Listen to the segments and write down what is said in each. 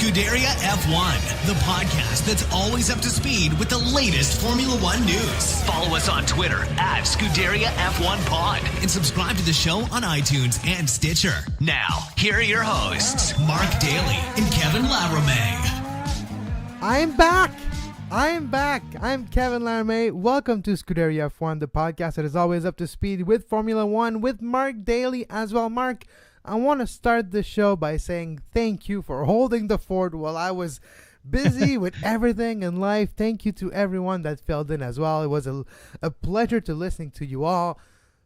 Scuderia F1, the podcast that's always up to speed with the latest Formula One news. Follow us on Twitter at Scuderia F1 Pod and subscribe to the show on iTunes and Stitcher. Now, here are your hosts, Mark Daly and Kevin Laramie. I'm back. I'm Kevin Laramie. Welcome to Scuderia F1, the podcast that is always up to speed with Formula One with Mark Daly as well. Mark, I want to start the show by saying thank you for holding the fort while I was busy with everything in life. Thank you to everyone that filled in as well. It was a pleasure to listening to you all,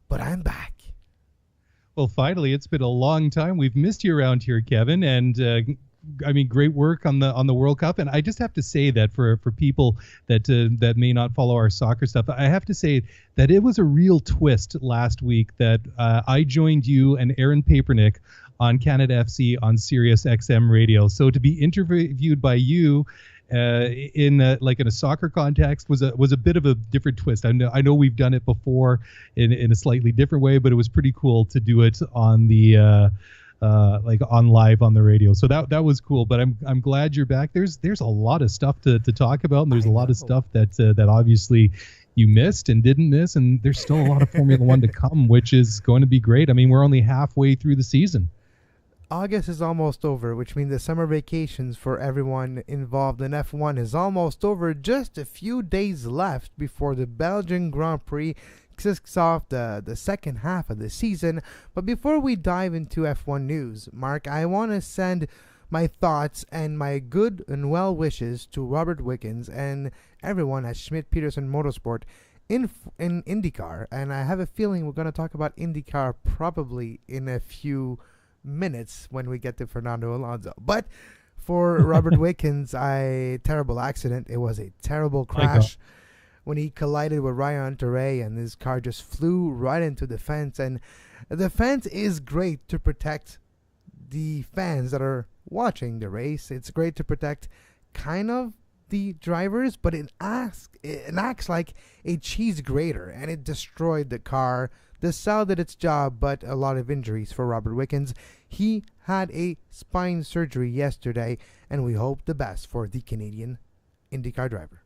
but I'm back. Well, finally, it's been a long time. We've missed you around here, Kevin, and great work on the World Cup. And I just have to say that for people that may not follow our soccer stuff, I have to say that it was a real twist last week that I joined you and Aaron Papernick on Canada FC on Sirius XM radio. So to be interviewed by you in a soccer context was a bit of a different twist. I know we've done it before in a slightly different way, but it was pretty cool to do it on the on live on the radio. So that was cool, but I'm glad you're back. There's a lot of stuff to talk about, and there's a lot of stuff that obviously you missed and didn't miss, and there's still a lot of Formula One to come, which is going to be great. I mean, we're only halfway through the season. August is almost over, which means the summer vacations for everyone involved in F1 is almost over. Just a few days left before the Belgian Grand Prix kicks off the second half of the season. But before we dive into F1 news, Mark, I want to send my thoughts and my good and well wishes to Robert Wickens and everyone at Schmidt-Peterson Motorsport in IndyCar. And I have a feeling we're going to talk about IndyCar probably in a few minutes when we get to Fernando Alonso. But for Robert Wickens, terrible accident. It was a terrible crash when he collided with Ryan Hunter-Reay, and his car just flew right into the fence. And the fence is great to protect the fans that are watching the race. It's great to protect kind of the drivers, but it acts like a cheese grater, and it destroyed the car. The cell did its job, but a lot of injuries for Robert Wickens. He had a spine surgery yesterday, and we hope the best for the Canadian IndyCar driver.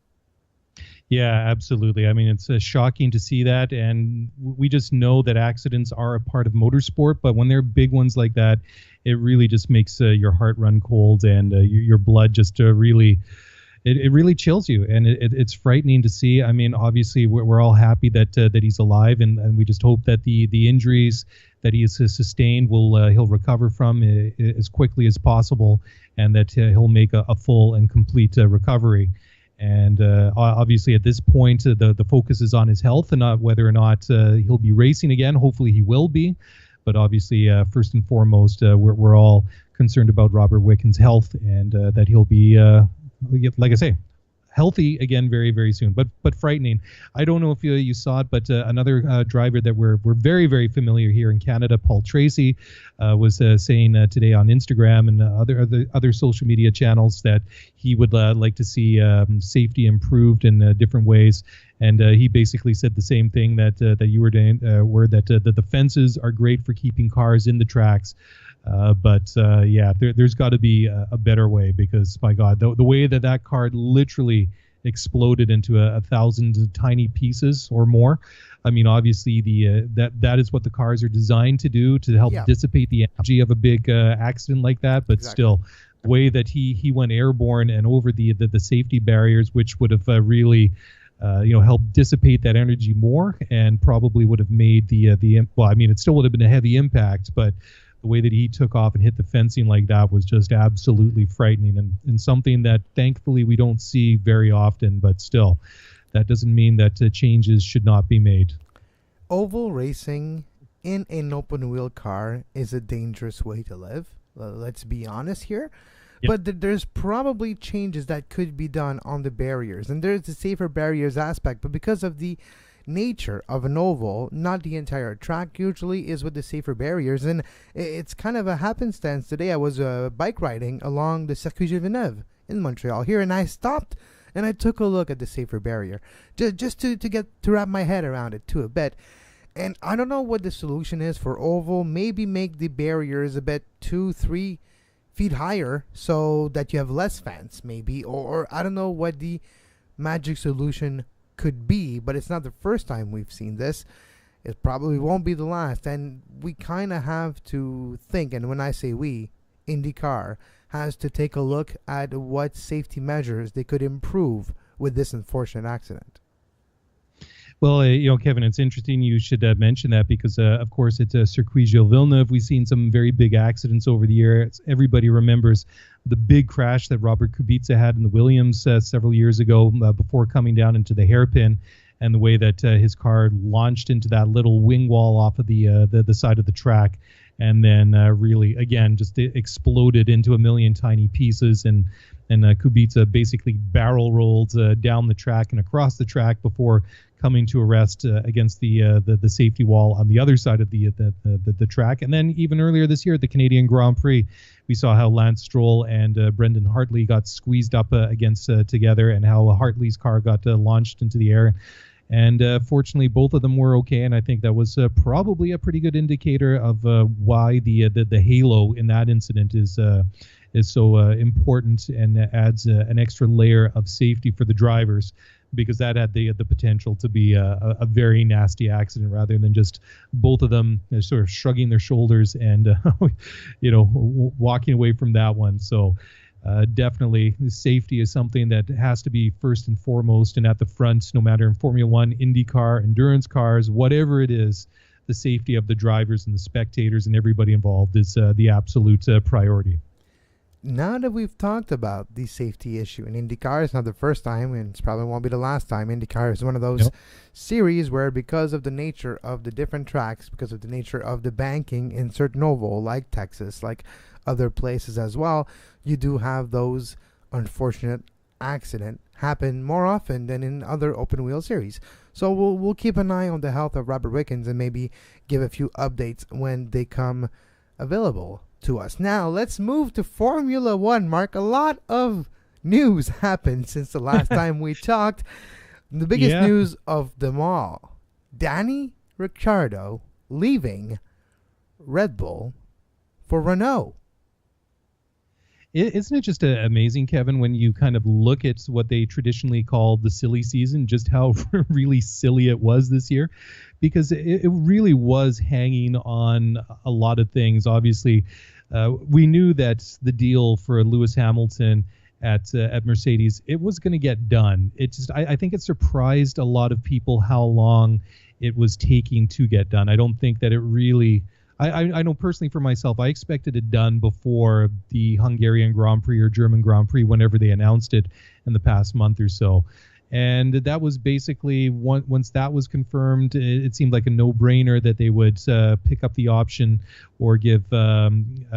Yeah, absolutely. I mean, it's shocking to see that, and we just know that accidents are a part of motorsport, but when they're big ones like that, it really just makes your heart run cold, and your blood just really... It really chills you, and it's frightening to see. I mean, obviously, we're all happy that he's alive, and we just hope that the injuries that he has sustained he'll recover from as quickly as possible, and that he'll make a full and complete recovery. And obviously, at this point, the focus is on his health and not whether or not he'll be racing again. Hopefully, he will be. But obviously, first and foremost, we're all concerned about Robert Wickens' health, and that he'll be, like I say, healthy again very, very soon. But frightening. I don't know if you saw it, but another driver that we're very, very familiar here in Canada, Paul Tracy, was saying today on Instagram and other social media channels that he would like to see safety improved in different ways. And he basically said the same thing that you were doing, where that the fences are great for keeping cars in the tracks. But there's got to be a better way, because, my God, the way that car literally exploded into 1,000 tiny pieces or more. I mean, obviously, that is what the cars are designed to do, to help dissipate the energy of a big accident like that. But still, the way that he went airborne and over the safety barriers, which would have really helped dissipate that energy more, and probably would have made it still would have been a heavy impact, but the way that he took off and hit the fencing like that was just absolutely frightening, and something that thankfully we don't see very often. But still, that doesn't mean that changes should not be made. Oval racing in an open wheel car is a dangerous way to live. Let's be honest here. Yep. But there's probably changes that could be done on the barriers, and there's the safer barriers aspect. But because of the nature of an oval, not the entire track usually is with the safer barriers, and it's kind of a happenstance. Today I was bike riding along the Circuit Villeneuve in Montreal here, and I stopped and I took a look at the safer barrier just to wrap my head around it too a bit. And I don't know what the solution is for oval. Maybe make the barriers a bit 2-3 feet higher so that you have less fans, maybe, or I don't know what the magic solution could be, but it's not the first time we've seen this. It probably won't be the last, and we kind of have to think, and when I say we, IndyCar has to take a look at what safety measures they could improve with this unfortunate accident. Well, Kevin, it's interesting you should mention that because, of course, it's Circuit Gilles Villeneuve. We've seen some very big accidents over the years. Everybody remembers the big crash that Robert Kubica had in the Williams several years ago before coming down into the hairpin, and the way that his car launched into that little wing wall off of the side of the track, and then really, again, just exploded into a million tiny pieces, and Kubica basically barrel rolled down the track and across the track before coming to a rest against the safety wall on the other side of the track. And then even earlier this year at the Canadian Grand Prix, we saw how Lance Stroll and Brendan Hartley got squeezed up against together, and how Hartley's car got launched into the air. And fortunately, both of them were okay, and I think that was probably a pretty good indicator of why the halo in that incident is so important, and adds an extra layer of safety for the drivers, because that had the potential to be a very nasty accident, rather than just both of them sort of shrugging their shoulders and walking away from that one. So definitely safety is something that has to be first and foremost and at the front, no matter in Formula One, IndyCar, endurance cars, whatever it is. The safety of the drivers and the spectators and everybody involved is the absolute priority. Now that we've talked about the safety issue in IndyCar, it's not the first time, and it probably won't be the last time. IndyCar is one of those series where, because of the nature of the different tracks, because of the nature of the banking in certain oval, like Texas, like other places as well, you do have those unfortunate accidents happen more often than in other open wheel series. So we'll keep an eye on the health of Robert Wickens and maybe give a few updates when they come available to us. Now let's move to Formula One, Mark. A lot of news happened since the last time we talked. The biggest news of them all, Danny Ricciardo leaving Red Bull for Renault. Isn't it just amazing, Kevin, when you kind of look at what they traditionally call the silly season, just how really silly it was this year? Because it really was hanging on a lot of things. Obviously, we knew that the deal for Lewis Hamilton at Mercedes, it was going to get done. It just, I think it surprised a lot of people how long it was taking to get done. I don't think that it really... I know personally for myself, I expected it done before the Hungarian Grand Prix or German Grand Prix, whenever they announced it in the past month or so. And that was basically, once that was confirmed, it seemed like a no-brainer that they would pick up the option or give Valtteri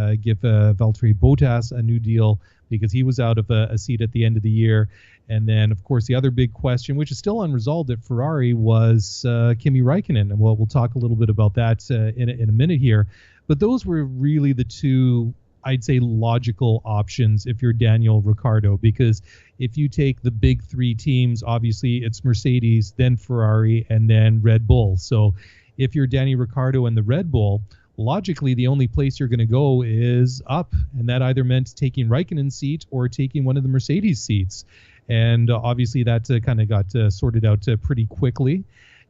Bottas a new deal, because he was out of a seat at the end of the year. And then, of course, the other big question, which is still unresolved at Ferrari, was Kimi Räikkönen. And we'll talk a little bit about that in a minute here. But those were really the two, I'd say, logical options if you're Daniel Ricciardo, because if you take the big three teams, obviously it's Mercedes, then Ferrari, and then Red Bull. So if you're Danny Ricciardo and the Red Bull, logically the only place you're going to go is up, and that either meant taking Raikkonen's seat or taking one of the Mercedes seats. And obviously that kind of got sorted out pretty quickly.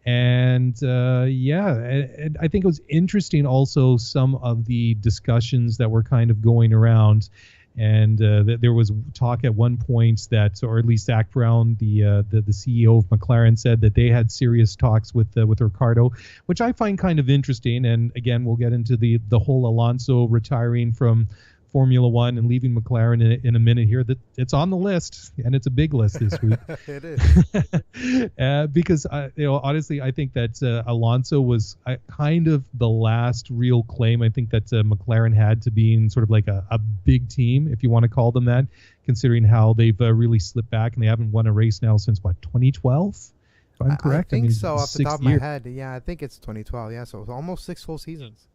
And and I think it was interesting also some of the discussions that were kind of going around. And there was talk at one point that, or at least Zach Brown, the CEO of McLaren, said that they had serious talks with Ricciardo, which I find kind of interesting. And again, we'll get into the whole Alonso retiring from Formula One and leaving McLaren in a minute here. That it's on the list, and it's a big list this week. It is. Because honestly, I think that Alonso was kind of the last real claim I think that McLaren had to being sort of like a big team, if you want to call them that, considering how they've really slipped back, and they haven't won a race now since 2012. If I'm correct. I think so, off the top of my head. Yeah, I think it's 2012. Yeah, so almost 6 full seasons.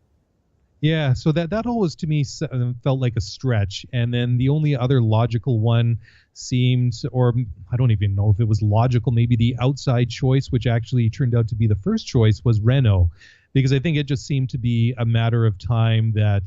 Yeah, so that always to me felt like a stretch. And then the only other logical one seemed, or I don't even know if it was logical, maybe the outside choice, which actually turned out to be the first choice, was Renault. because I think it just seemed to be a matter of time that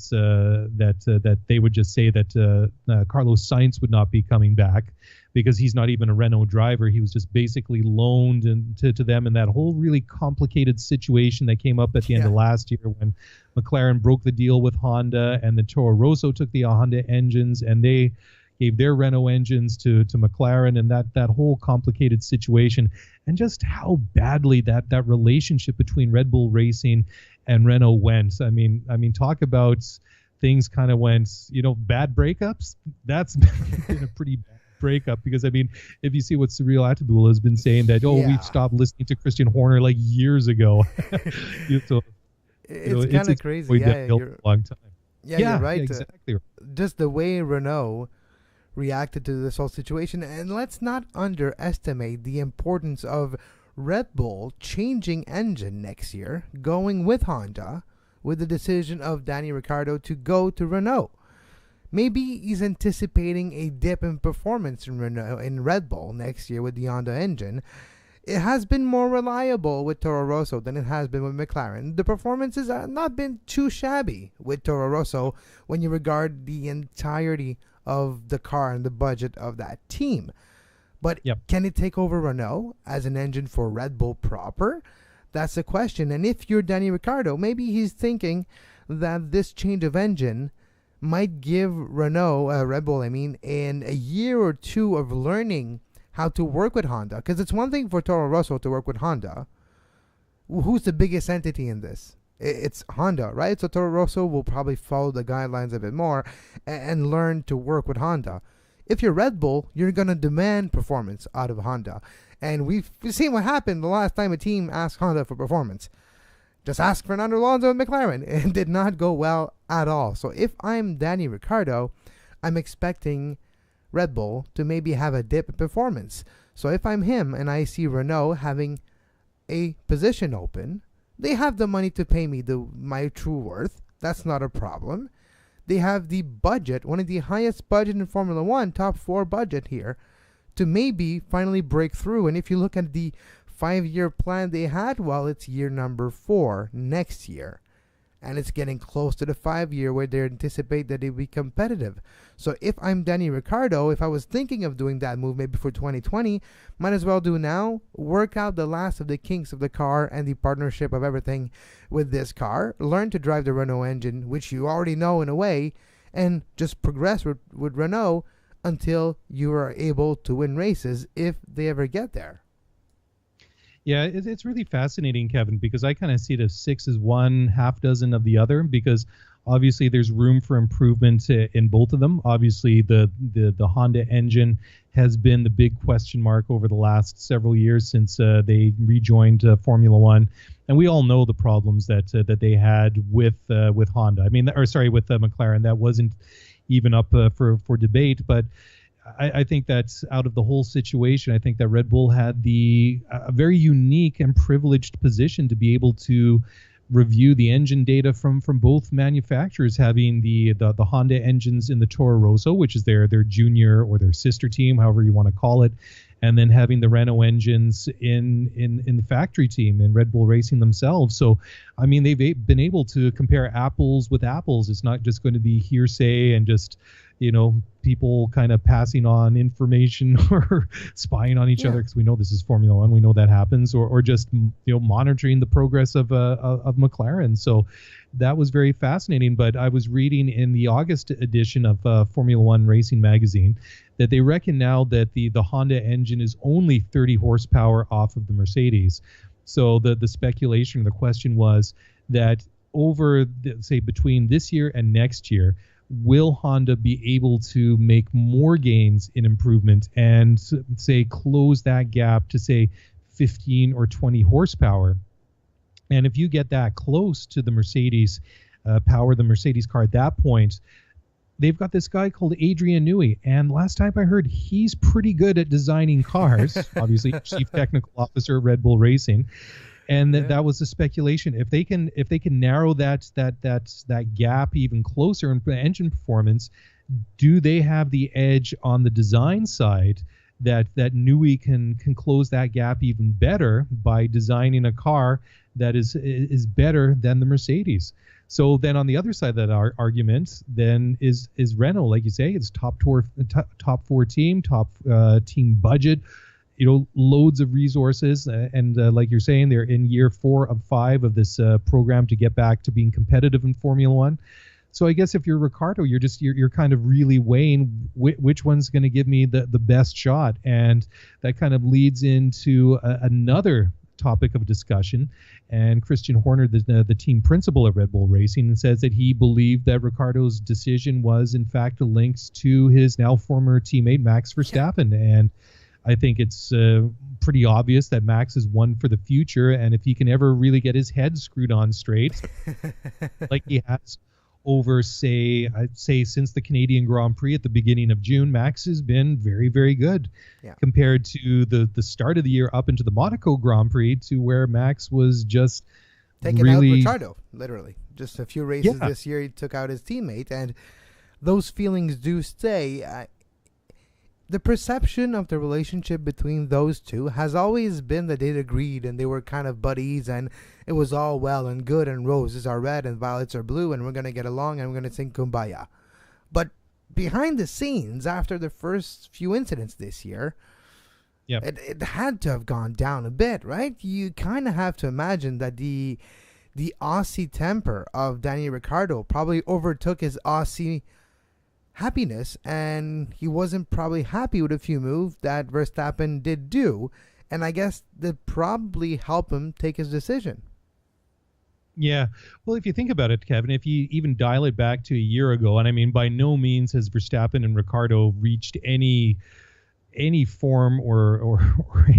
they would just say that Carlos Sainz would not be coming back, because he's not even a Renault driver. He was just basically loaned to them in that whole really complicated situation that came up at the end of last year when McLaren broke the deal with Honda, and the Toro Rosso took the Honda engines and they gave their Renault engines to McLaren, and that whole complicated situation, and just how badly that relationship between Red Bull Racing and Renault went. I mean, talk about things kind of went, bad breakups. That's been a pretty bad breakup, because I mean, if you see what Cyril Abiteboul has been saying, that we've stopped listening to Christian Horner like years ago. So, it's kind of crazy. You're a long time. You're right. Yeah, exactly. Just the way Renault reacted to this whole situation, and let's not underestimate the importance of Red Bull changing engine next year, going with Honda, with the decision of Danny Ricciardo to go to Renault. Maybe he's anticipating a dip in performance in Red Bull next year with the Honda engine. It has been more reliable with Toro Rosso than it has been with McLaren. The performances have not been too shabby with Toro Rosso when you regard the entirety of the car and the budget of that team. But can it take over Renault as an engine for Red Bull proper? That's the question. And if you're Danny Ricciardo, maybe he's thinking that this change of engine might give Red Bull, in a year or two of learning how to work with Honda. Because it's one thing for Toro Rosso to work with Honda. Who's the biggest entity in this? It's Honda, right? So Toro Rosso will probably follow the guidelines a bit more and learn to work with Honda. If you're Red Bull, you're going to demand performance out of Honda. And we've seen what happened the last time a team asked Honda for performance. Just ask Fernando Alonso and McLaren. It did not go well at all. So if I'm Danny Ricciardo, I'm expecting Red Bull to maybe have a dip in performance. So if I'm him and I see Renault having a position open, they have the money to pay me my true worth. That's not a problem. They have the budget, one of the highest budget in Formula One, top 4 budget here, to maybe finally break through. And if you look at the 5-year plan they had, well, it's year number 4 next year. And it's getting close to the 5-year where they anticipate that they'll be competitive. So if I'm Danny Ricciardo, if I was thinking of doing that move maybe for 2020, might as well do now. Work out the last of the kinks of the car and the partnership of everything with this car. Learn to drive the Renault engine, which you already know in a way, and just progress with Renault until you are able to win races if they ever get there. Yeah, it's really fascinating, Kevin, because I kind of see it as 6 as one, half dozen of the other, because obviously there's room for improvement in both of them. Obviously, the Honda engine has been the big question mark over the last several years since they rejoined Formula One, and we all know the problems that they had with Honda. With McLaren. That wasn't even up for debate, but I think that's out of the whole situation. I think that Red Bull had a very unique and privileged position to be able to review the engine data from both manufacturers, having the Honda engines in the Toro Rosso, which is their junior or their sister team, however you want to call it, and then having the Renault engines in the factory team in Red Bull Racing themselves. So, I mean, they've been able to compare apples with apples. It's not just going to be hearsay and just, people kind of passing on information or spying on each other, because we know this is Formula One. We know that happens, or just monitoring the progress of McLaren. So that was very fascinating. But I was reading in the August edition of Formula One Racing magazine that they reckon now that the Honda engine is only 30 horsepower off of the Mercedes. So the speculation, the question was that over, say, between this year and next year, will Honda be able to make more gains in improvement and, say, close that gap to, say, 15 or 20 horsepower? And if you get that close to the Mercedes power, the Mercedes car at that point, they've got this guy called Adrian Newey. And last time I heard, he's pretty good at designing cars, obviously chief technical officer at Red Bull Racing. And that was the speculation. If they can narrow that gap even closer in engine performance, do they have the edge on the design side that Newey can close that gap even better by designing a car that is better than the Mercedes. So then on the other side of that argument then is Renault, like you say, it's top 4 team, top team budget, loads of resources, and like you're saying, they're in year 4 of 5 of this program to get back to being competitive in Formula One. So I guess if you're Ricciardo, you're kind of really weighing which one's going to give me the best shot, and that kind of leads into another topic of discussion. And Christian Horner, the team principal at Red Bull Racing, says that he believed that Ricciardo's decision was in fact linked to his now former teammate Max Verstappen. And I think it's pretty obvious that Max is one for the future, and if he can ever really get his head screwed on straight, like he has over, I'd say since the Canadian Grand Prix at the beginning of June, Max has been very, very good compared to the start of the year up into the Monaco Grand Prix, to where Max was just taking really out Ricciardo, literally. Just a few races this year, he took out his teammate, and those feelings do stay. The perception of the relationship between those two has always been that they'd agreed and they were kind of buddies, and it was all well and good, and roses are red and violets are blue, and we're going to get along and we're going to sing Kumbaya. But behind the scenes, after the first few incidents this year, it had to have gone down a bit, right? You kind of have to imagine that the Aussie temper of Danny Ricciardo probably overtook his Aussie happiness, and he wasn't probably happy with a few moves that Verstappen did do, and I guess that probably helped him take his decision. Yeah. Well, if you think about it, Kevin, if you even dial it back to a year ago, and I mean, by no means has Verstappen and Ricciardo reached any form or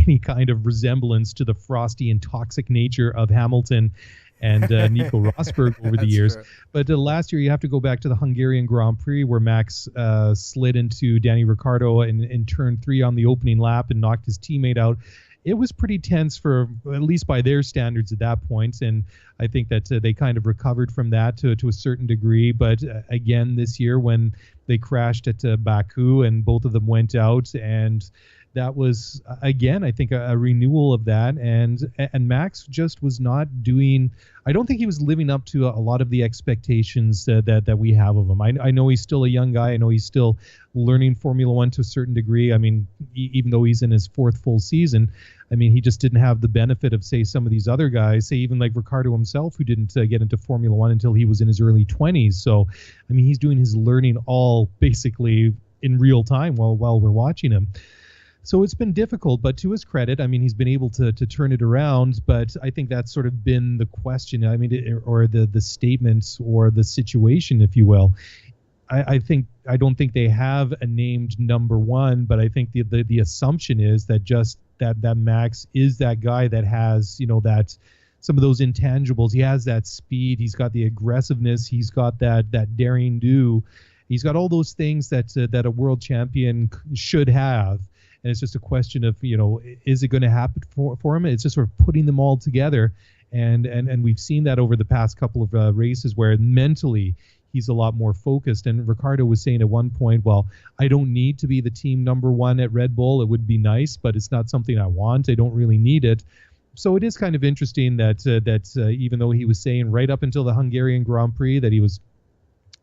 any kind of resemblance to the frosty and toxic nature of Hamilton and Nico Rosberg over the years. True. But last year, you have to go back to the Hungarian Grand Prix, where Max slid into Danny Ricciardo in turn 3 on the opening lap and knocked his teammate out. It was pretty tense, for at least by their standards at that point, and I think that they kind of recovered from that to a certain degree. But again, this year when they crashed at Baku and both of them went out, and that was, again, I think a renewal of that. And Max just was not doing, I don't think he was living up to a lot of the expectations that we have of him. I know he's still a young guy. I know he's still learning Formula One to a certain degree. I mean, even though he's in his 4th full season, I mean, he just didn't have the benefit of, say, some of these other guys, say even like Ricciardo himself, who didn't get into Formula One until he was in his early 20s. So, I mean, he's doing his learning all basically in real time while we're watching him. So it's been difficult, but to his credit, I mean, he's been able to turn it around. But I think that's sort of been the question. I mean, or the statements or the situation, if you will. I don't think they have a named number one, but I think the assumption is that just that Max is that guy that has, that some of those intangibles. He has that speed. He's got the aggressiveness. He's got that daring do. He's got all those things that a world champion should have. And it's just a question of, is it going to happen for him? It's just sort of putting them all together. And we've seen that over the past couple of races where mentally he's a lot more focused. And Ricciardo was saying at one point, well, I don't need to be the team number one at Red Bull. It would be nice, but it's not something I want. I don't really need it. So it is kind of interesting that even though he was saying right up until the Hungarian Grand Prix that he was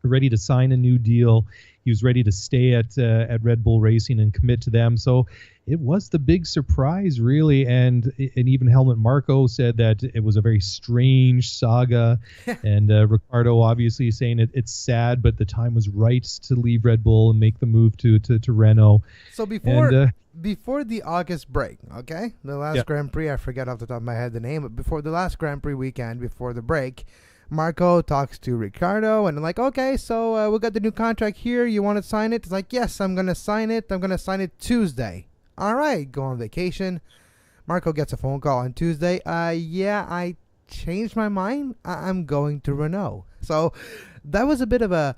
ready to sign a new deal, he was ready to stay at Red Bull Racing and commit to them. So it was the big surprise, really. And even Helmut Marko said that it was a very strange saga. And Ricciardo obviously saying it's sad, but the time was right to leave Red Bull and make the move to Renault. So before the August break, okay, the last Grand Prix, I forget off the top of my head the name, but before the last Grand Prix weekend, before the break, Marco talks to Ricciardo and like, okay, so we got the new contract here. You want to sign it? It's like, yes, I'm going to sign it. I'm going to sign it Tuesday. All right, go on vacation. Marco gets a phone call on Tuesday. I changed my mind. I'm going to Renault. So that was a bit of a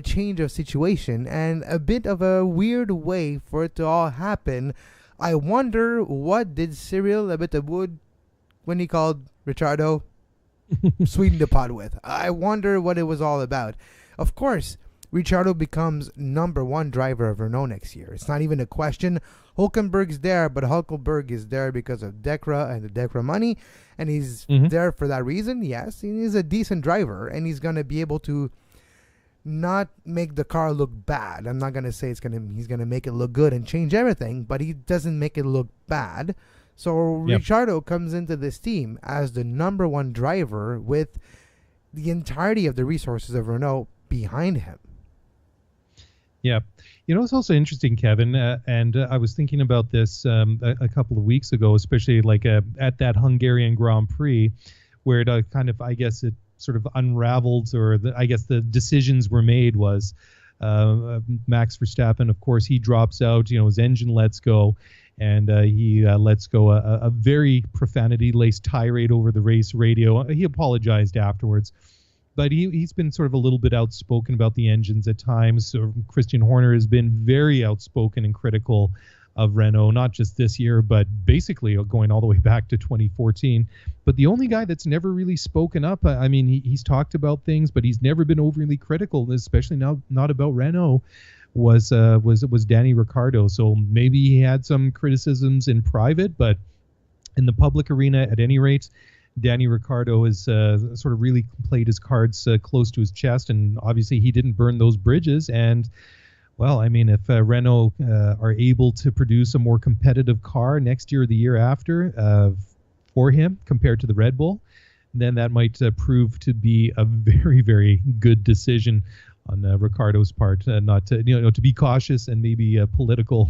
change of situation and a bit of a weird way for it to all happen. I wonder what did Cyril Abitaboud, when he called Ricciardo, sweeten the pot with. I wonder what it was all about. Of course, Ricciardo becomes number one driver of Renault next year. It's not even a question. Hülkenberg's there, but Hülkenberg is there because of DECRA and the DECRA money, and he's there for that reason. Yes, he's a decent driver, and he's going to be able to not make the car look bad. I'm not going to say he's going to make it look good and change everything, but he doesn't make it look bad. So Ricciardo comes into this team as the number one driver with the entirety of the resources of Renault behind him. Yeah. It's also interesting, Kevin, and I was thinking about this a couple of weeks ago, especially like at that Hungarian Grand Prix, where it kind of, I guess, it sort of unraveled, or I guess the decisions were made was Max Verstappen, of course, he drops out, his engine lets go, and he lets go a very profanity-laced tirade over the race radio. He apologized afterwards. But he's been sort of a little bit outspoken about the engines at times. So Christian Horner has been very outspoken and critical of Renault, not just this year, but basically going all the way back to 2014. But the only guy that's never really spoken up, I mean, he's talked about things, but he's never been overly critical, especially now not about Renault, was Danny Ricciardo. So maybe he had some criticisms in private, but in the public arena, at any rate, Danny Ricciardo has sort of really played his cards close to his chest, and obviously he didn't burn those bridges. And, well, I mean, if Renault are able to produce a more competitive car next year or the year after for him compared to the Red Bull, then that might prove to be a very, very good decision on Ricciardo's part, not to, to be cautious and maybe political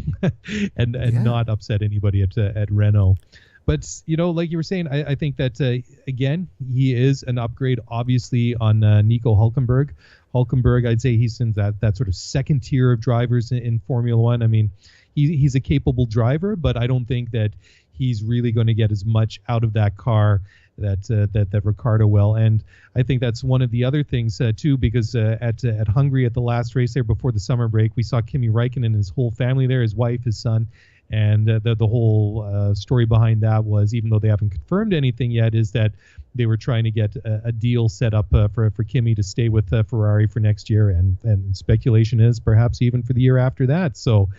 and not upset anybody at Renault. But, like you were saying, I think that, again, he is an upgrade, obviously, on Nico Hülkenberg. Hülkenberg, I'd say he's in that sort of second tier of drivers in Formula One. I mean, he's a capable driver, but I don't think that he's really going to get as much out of that car that Ricciardo will. And I think that's one of the other things, too, because at Hungary, at the last race there before the summer break, we saw Kimi Räikkönen and his whole family there, his wife, his son. And the whole story behind that was, even though they haven't confirmed anything yet, is that they were trying to get a deal set up for Kimi to stay with Ferrari for next year, and speculation is perhaps even for the year after that. So,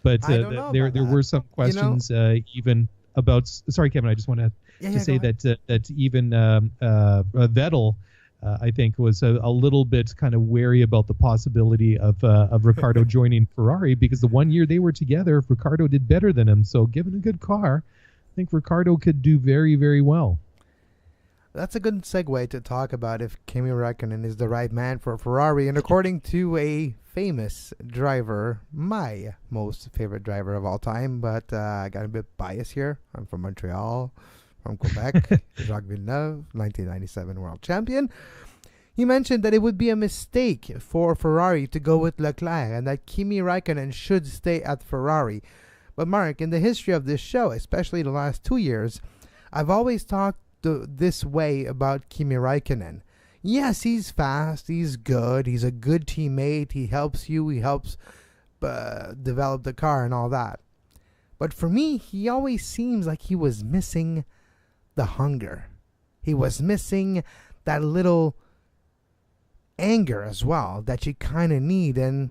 but there were some questions even about. Sorry, Kevin, I just want to say that even Vettel. I think was a little bit kind of wary about the possibility of Ricciardo joining Ferrari, because the 1 year they were together, Ricciardo did better than him. So given a good car, I think Ricciardo could do very, very well. That's a good segue to talk about if Kimi Räikkönen is the right man for Ferrari. And according to a famous driver, my most favorite driver of all time, but I got a bit biased here. I'm from Montreal. From Quebec, Jacques Villeneuve, 1997 world champion. He mentioned that it would be a mistake for Ferrari to go with Leclerc and that Kimi Räikkönen should stay at Ferrari. But Mark, in the history of this show, especially the last 2 years, I've always talked this way about Kimi Räikkönen. Yes, he's fast, he's good, he's a good teammate, he helps you, he helps develop the car and all that. But for me, he always seems like he was missing the hunger. He was missing that little anger as well that you kind of need, and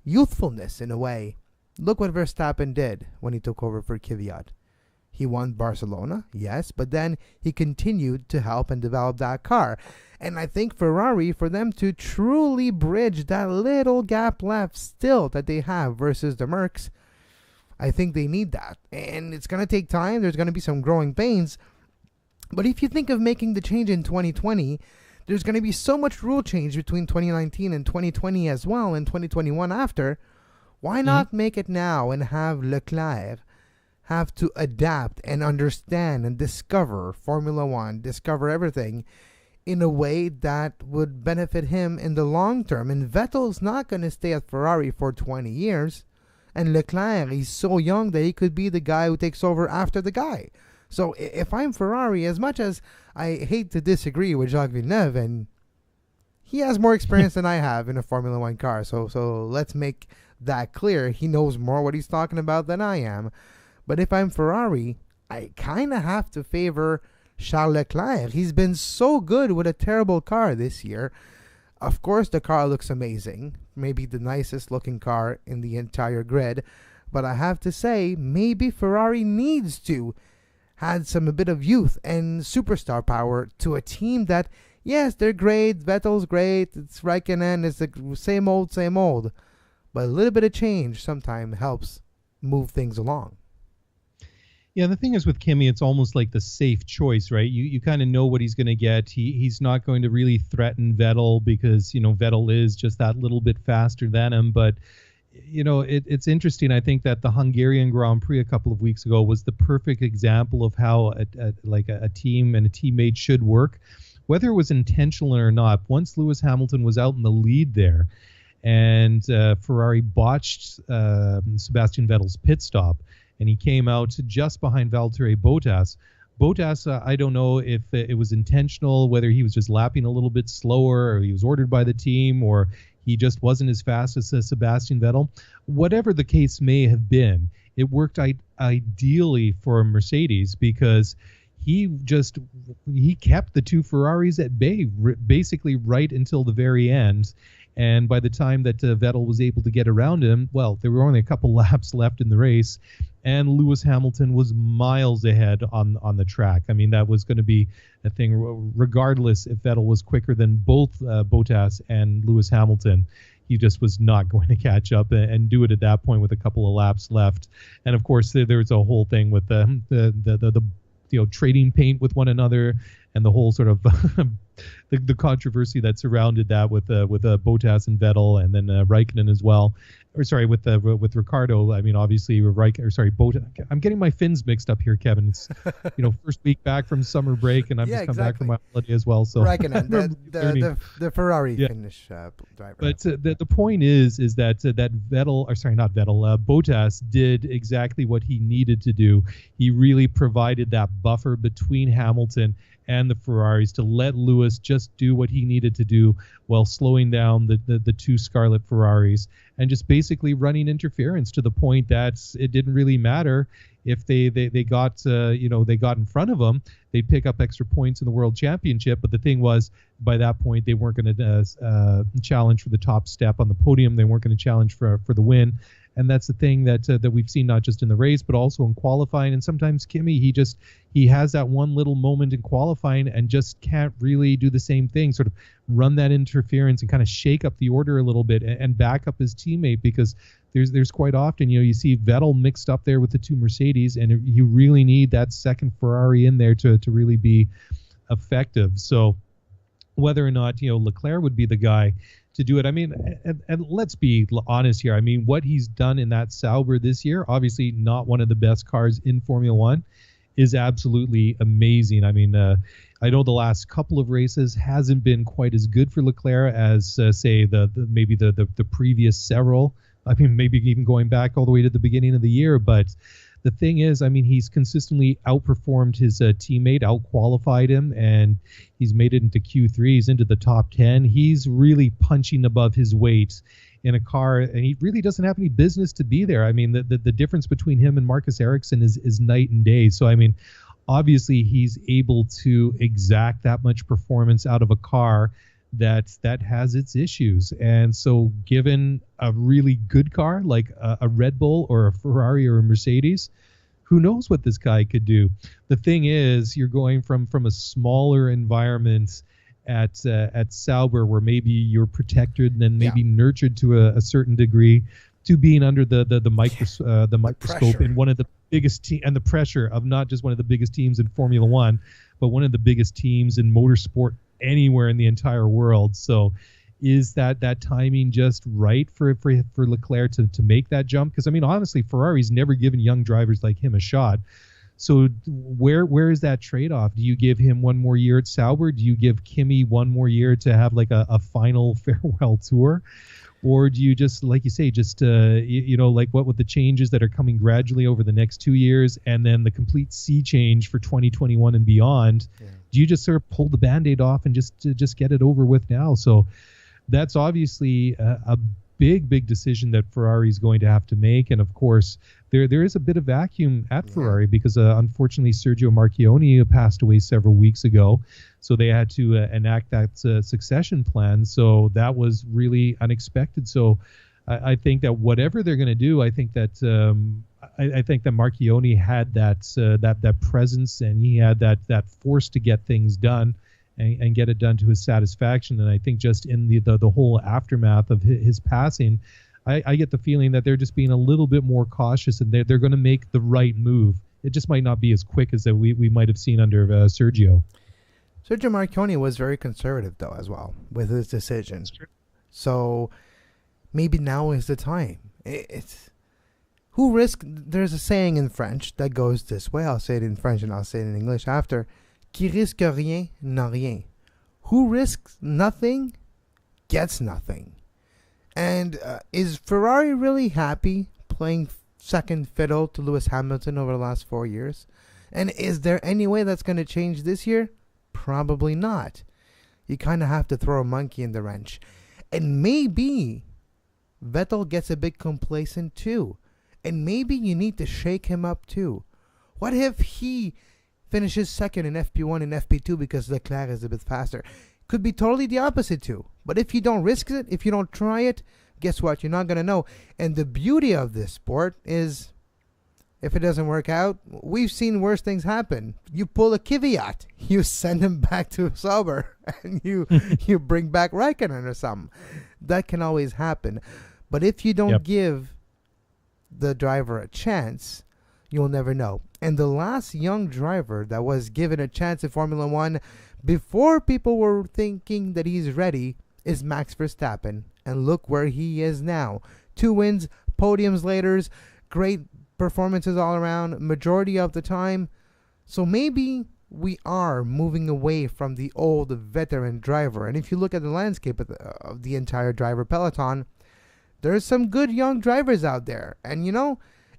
youthfulness in a way. Look what Verstappen did when he took over for Kvyat. He won Barcelona, yes, but then he continued to help and develop that car. And I think Ferrari, for them to truly bridge that little gap left still that they have versus the Mercs, I think they need that. And it's going to take time. There's going to be some growing pains. But if you think of making the change in 2020, there's going to be so much rule change between 2019 and 2020 as well, and 2021 after. Why not make it now and have Leclerc have to adapt and understand and discover Formula One, discover everything in a way that would benefit him in the long term? And Vettel's not going to stay at Ferrari for 20 years. And Leclerc, he's so young that he could be the guy who takes over after the guy. So if I'm Ferrari, as much as I hate to disagree with Jacques Villeneuve, and he has more experience than I have in a Formula One car, so let's make that clear. He knows more what he's talking about than I am. But if I'm Ferrari, I kind of have to favor Charles Leclerc. He's been so good with a terrible car this year. Of course, the car looks amazing, maybe the nicest looking car in the entire grid, but I have to say, maybe Ferrari needs to add a bit of youth and superstar power to a team that, yes, they're great, Vettel's great, it's Raikkonen, it's the same old, but a little bit of change sometimes helps move things along. Yeah, the thing is with Kimi, it's almost like the safe choice, right? You kind of know what he's going to get. He's not going to really threaten Vettel because, Vettel is just that little bit faster than him. But, it's interesting. I think that the Hungarian Grand Prix a couple of weeks ago was the perfect example of how a team and a teammate should work, whether it was intentional or not. Once Lewis Hamilton was out in the lead there and Ferrari botched Sebastian Vettel's pit stop, and he came out just behind Valtteri Bottas. Bottas, I don't know if it was intentional, whether he was just lapping a little bit slower, or he was ordered by the team, or he just wasn't as fast as Sebastian Vettel. Whatever the case may have been, it worked ideally for Mercedes because he kept the two Ferraris at bay, basically right until the very end. And by the time that Vettel was able to get around him, well, there were only a couple laps left in the race, and Lewis Hamilton was miles ahead on the track. I mean, that was going to be a thing, regardless if Vettel was quicker than both Bottas and Lewis Hamilton. He just was not going to catch up and do it at that point with a couple of laps left. And of course, there was a whole thing with the trading paint with one another, and the whole sort of the controversy that surrounded that with Bottas and Vettel, and then Raikkonen as well. Or sorry, with Ricciardo. I mean, obviously Bottas. I'm getting my fins mixed up here, Kevin. It's first week back from summer break, and I've just come back from my holiday as well. So Raikkonen, the Ferrari Finnish driver. But the point is that Bottas did exactly what he needed to do. He really provided that buffer between Hamilton and the Ferraris to let Lewis just do what he needed to do while slowing down the two Scarlet Ferraris and just basically running interference to the point that it didn't really matter if they got in front of them. They'd pick up extra points in the World Championship. But the thing was, by that point, they weren't going to challenge for the top step on the podium. They weren't going to challenge for the win. And that's the thing that we've seen not just in the race, but also in qualifying. And sometimes Kimi, he has that one little moment in qualifying and just can't really do the same thing, sort of run that interference and kind of shake up the order a little bit and back up his teammate, because there's quite often, you see Vettel mixed up there with the two Mercedes, and you really need that second Ferrari in there to really be effective. So whether or not, Leclerc would be the guy to do it. I mean, and let's be honest here. I mean, what he's done in that Sauber this year, obviously not one of the best cars in Formula One, is absolutely amazing. I mean, I know the last couple of races hasn't been quite as good for Leclerc as, say, maybe the previous several. I mean, maybe even going back all the way to the beginning of the year. But the thing is, I mean, he's consistently outperformed his teammate, outqualified him, and he's made it into Q3. He's into the top 10. He's really punching above his weight in a car, and he really doesn't have any business to be there. I mean, the difference between him and Marcus Ericsson is night and day. So, I mean, obviously he's able to exact that much performance out of a car that has its issues. And so given a really good car like a Red Bull or a Ferrari or a Mercedes, who knows what this guy could do. The thing is, you're going from a smaller environment at Sauber, where maybe you're protected and then maybe nurtured to a certain degree, to being under the microscope in one of the biggest and the pressure of not just one of the biggest teams in Formula One, but one of the biggest teams in motorsport anywhere in the entire world. So is that timing just right for Leclerc to make that jump? Because, I mean, honestly, Ferrari's never given young drivers like him a shot. So where is that trade-off? Do you give him one more year at Sauber? Do you give Kimi one more year to have like a final farewell tour? Or do you just, like you say, just, like what with the changes that are coming gradually over the next 2 years and then the complete sea change for 2021 and beyond, do you just sort of pull the Band-Aid off and just get it over with now? So that's obviously a big decision that Ferrari is going to have to make. And of course, there is a bit of vacuum at Ferrari because unfortunately Sergio Marchionne passed away several weeks ago, so they had to enact that succession plan. So that was really unexpected. So I think that whatever they're going to do, I think that Marchionne had that presence, and he had that force to get things done and get it done to his satisfaction. And I think just in the whole aftermath of his passing, I get the feeling that they're just being a little bit more cautious, and they're going to make the right move. It just might not be as quick as that we might have seen under Sergio. Sergio Marchionne was very conservative, though, as well, with his decision. So maybe now is the time. There's a saying in French that goes this way. I'll say it in French and I'll say it in English after. Qui risque rien n'a rien. Who risks nothing gets nothing. And is Ferrari really happy playing second fiddle to Lewis Hamilton over the last 4 years? And is there any way that's going to change this year? Probably not. You kind of have to throw a monkey in the wrench. And maybe Vettel gets a bit complacent too. And maybe you need to shake him up too. What if he finishes second in FP1 and FP2 because Leclerc is a bit faster? Could be totally the opposite too. But if you don't risk it, if you don't try it, guess what? You're not going to know. And the beauty of this sport is, if it doesn't work out, we've seen worse things happen. You pull a Kvyat, you send him back to Sauber, and you bring back Raikkonen or something. That can always happen. But if you don't give the driver a chance, you'll never know. And the last young driver that was given a chance in Formula One before people were thinking that he's ready is Max Verstappen. And look where he is now. 2 wins, podiums later, great performances all around, majority of the time. So maybe we are moving away from the old veteran driver. And if you look at the landscape of the entire driver peloton, there's some good young drivers out there. And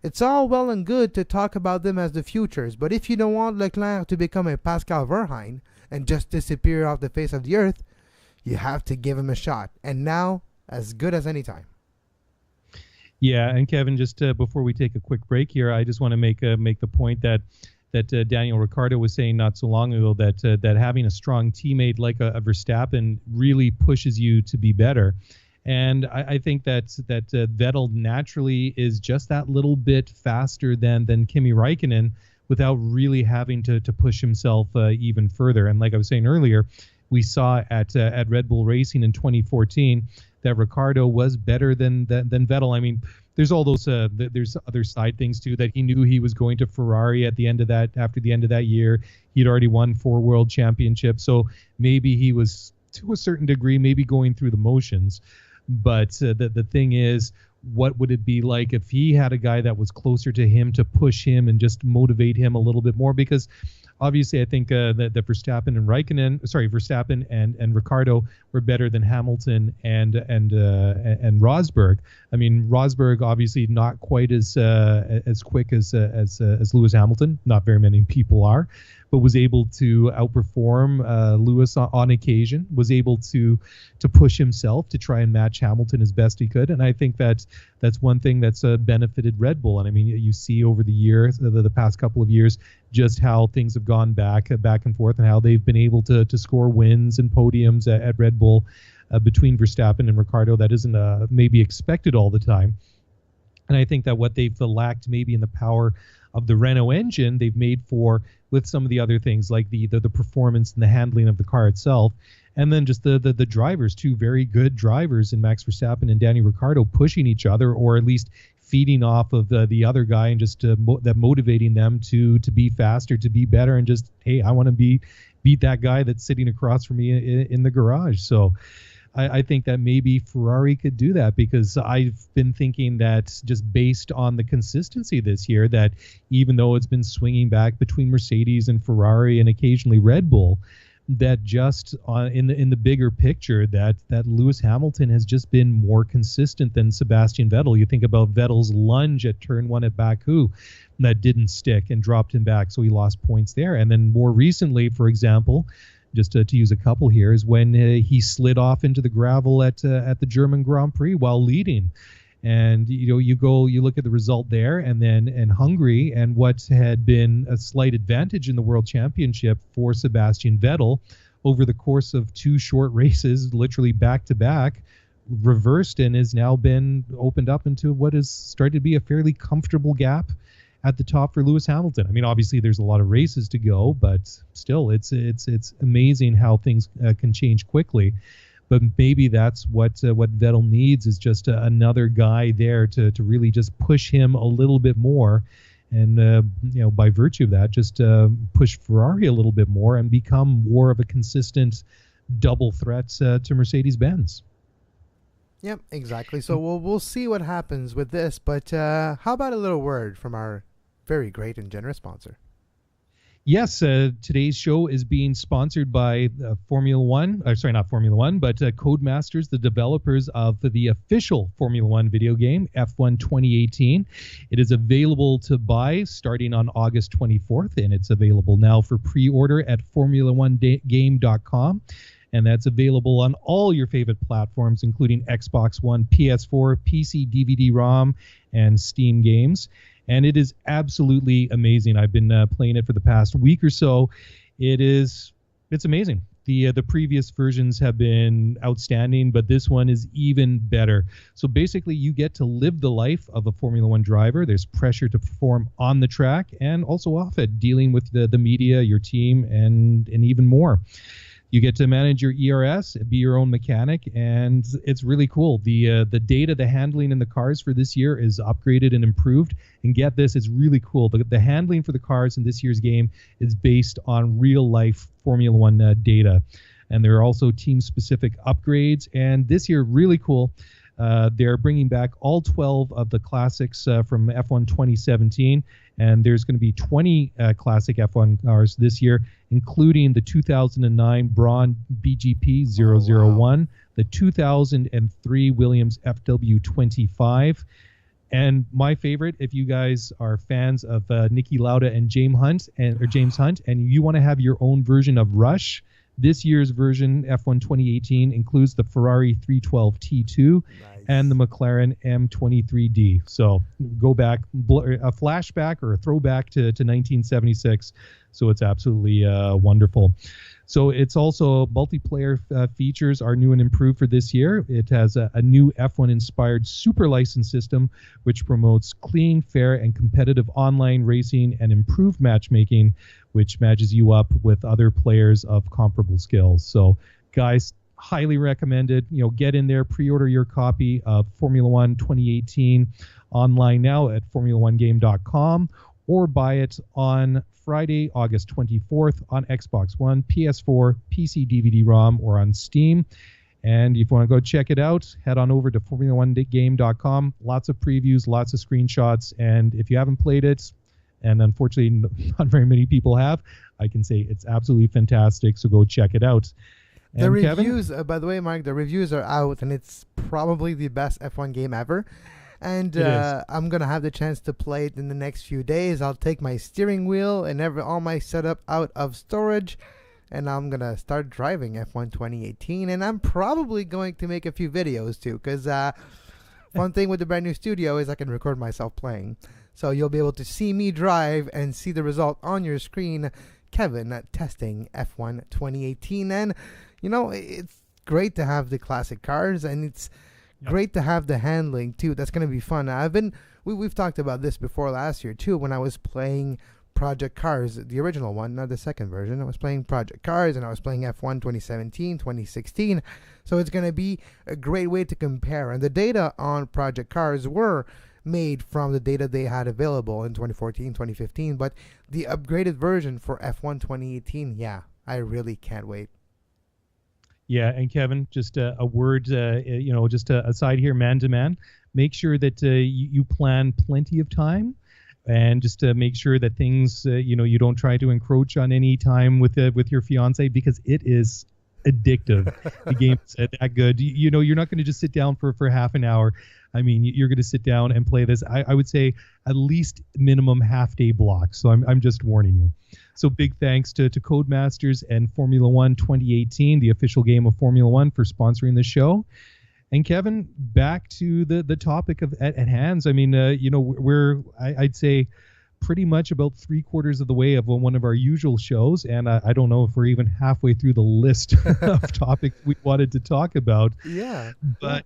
it's all well and good to talk about them as the futures. But if you don't want Leclerc to become a Pascal Verheyen and just disappear off the face of the earth, you have to give him a shot. And now, as good as any time. Yeah, and Kevin, just before we take a quick break here, I just want to make the point that Daniel Ricciardo was saying not so long ago that having a strong teammate like a Verstappen really pushes you to be better. And I think that Vettel naturally is just that little bit faster than Kimi Räikkönen without really having to push himself even further. And like I was saying earlier, we saw at Red Bull Racing in 2014 that Ricciardo was better than Vettel. I mean, there's all those there's other side things too, that he knew he was going to Ferrari after the end of that year. He'd already won 4 world championships, so maybe he was to a certain degree maybe going through the motions. But the thing is, what would it be like if he had a guy that was closer to him to push him and just motivate him a little bit more? Because obviously, I think that Verstappen and Ricciardo were better than Hamilton and Rosberg. I mean, Rosberg obviously not quite as quick as Lewis Hamilton. Not very many people are, but was able to outperform Lewis on occasion. Was able to push himself to try and match Hamilton as best he could. And I think that's one thing that's benefited Red Bull. And I mean, you see over the years, the past couple of years, just how things have gone back and forth, and how they've been able to score wins and podiums at Red Bull between Verstappen and Ricciardo. That isn't maybe expected all the time. And I think that what they've lacked maybe in the power of the Renault engine, they've made for with some of the other things like the performance and the handling of the car itself. And then just the drivers, 2 very good drivers in Max Verstappen and Danny Ricciardo, pushing each other, or at least feeding off of the other guy, and just motivating them to be faster, to be better, and just, hey, I want to beat that guy that's sitting across from me in the garage. So I think that maybe Ferrari could do that, because I've been thinking that just based on the consistency this year, that even though it's been swinging back between Mercedes and Ferrari and occasionally Red Bull, that just in the bigger picture, that Lewis Hamilton has just been more consistent than Sebastian Vettel. You think about Vettel's lunge at turn 1 at Baku, that didn't stick and dropped him back, so he lost points there. And then more recently, for example, just to use a couple here, is when he slid off into the gravel at the German Grand Prix while leading. And you look at the result there, and then in Hungary, and what had been a slight advantage in the World Championship for Sebastian Vettel over the course of 2 short races, literally back to back, reversed and has now been opened up into what has started to be a fairly comfortable gap at the top for Lewis Hamilton. I mean, obviously there's a lot of races to go, but still, it's amazing how things can change quickly. But maybe that's what Vettel needs, is just another guy there to really just push him a little bit more, and by virtue of that, just push Ferrari a little bit more and become more of a consistent double threat to Mercedes-Benz. Yep, exactly. So we'll see what happens with this. But how about a little word from our very great and generous sponsor? Yes, today's show is being sponsored by Formula One. Sorry, not Formula One, but Codemasters, the developers of the official Formula One video game, F1 2018. It is available to buy starting on August 24th, and it's available now for pre-order at formula1game.com. And that's available on all your favorite platforms, including Xbox One, PS4, PC, DVD-ROM, and Steam games. And it is absolutely amazing. I've been playing it for the past week or so. It's amazing. The previous versions have been outstanding, but this one is even better. So basically, you get to live the life of a Formula One driver. There's pressure to perform on the track and also off it, dealing with the media, your team, and even more. You get to manage your ERS, be your own mechanic, and it's really cool. The data, the handling in the cars for this year is upgraded and improved. And get this, it's really cool. The handling for the cars in this year's game is based on real-life Formula One data. And there are also team-specific upgrades. And this year, really cool, they're bringing back all 12 of the classics from F1 2017. And there's going to be 20 classic F1 cars this year, including the 2009 Braun BGP 001, the 2003 Williams FW25, and my favorite, if you guys are fans of Niki Lauda and James Hunt, and you want to have your own version of Rush, this year's version, F1 2018, includes the Ferrari 312 T2 and the McLaren M23D. So go back, a flashback or a throwback to 1976. So it's absolutely wonderful. So it's also multiplayer features are new and improved for this year. It has a new F1-inspired super license system, which promotes clean, fair, and competitive online racing and improved matchmaking, which matches you up with other players of comparable skills. So, guys, highly recommended. Get in there, pre-order your copy of Formula One 2018 online now at formula1game.com, or buy it on Friday, August 24th on Xbox One, PS4, PC, DVD-ROM, or on Steam. And if you want to go check it out, head on over to formula1game.com. Lots of previews, lots of screenshots, and if you haven't played it, and unfortunately not very many people have, I can say it's absolutely fantastic, so go check it out. And the reviews, by the way, Mark, the reviews are out, and it's probably the best F1 game ever. And I'm going to have the chance to play it in the next few days. I'll take my steering wheel and all my setup out of storage, and I'm going to start driving F1 2018. And I'm probably going to make a few videos, too, because one thing with the brand new studio is I can record myself playing. So you'll be able to see me drive and see the result on your screen. Kevin testing F1 2018. And, it's great to have the classic cars, and it's great to have the handling too. That's going to be fun. We've talked about this before last year too, when I was playing Project Cars, the original one, not the second version. I was playing Project Cars, and I was playing F1 2017, 2016. So it's going to be a great way to compare. And the data on Project Cars were made from the data they had available in 2014, 2015. But the upgraded version for F1 2018, yeah, I really can't wait. Yeah, and Kevin, just a word, just aside here, man to man, make sure that you plan plenty of time, and just to make sure that things, you don't try to encroach on any time with your fiance, because it is addictive. The game's that good. You're not going to just sit down for half an hour. I mean, you're going to sit down and play this. I would say at least minimum half-day blocks. So I'm just warning you. So big thanks to Codemasters and Formula One 2018, the official game of Formula One, for sponsoring the show. And Kevin, back to the topic at hands. I mean, I'd say pretty much about 3/4 of the way of one of our usual shows, and I don't know if we're even halfway through the list of topics we wanted to talk about. Yeah. But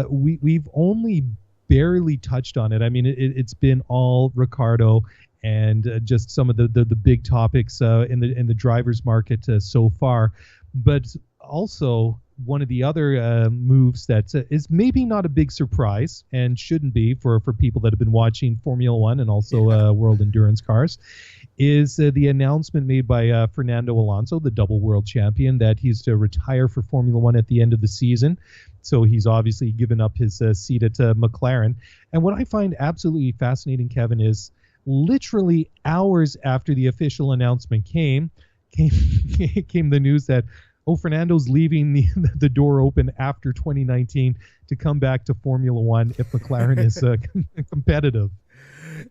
we've only barely touched on it. I mean, it's been all Ricciardo and just some of the big topics in the drivers market so far. But also one of the other moves that is maybe not a big surprise and shouldn't be for people that have been watching Formula One and also World Endurance Cars is the announcement made by Fernando Alonso, the double world champion, that he's to retire for Formula One at the end of the season. So he's obviously given up his seat at McLaren. And what I find absolutely fascinating, Kevin, is literally hours after the official announcement came the news that, Fernando's leaving the door open after 2019 to come back to Formula One if McLaren is competitive.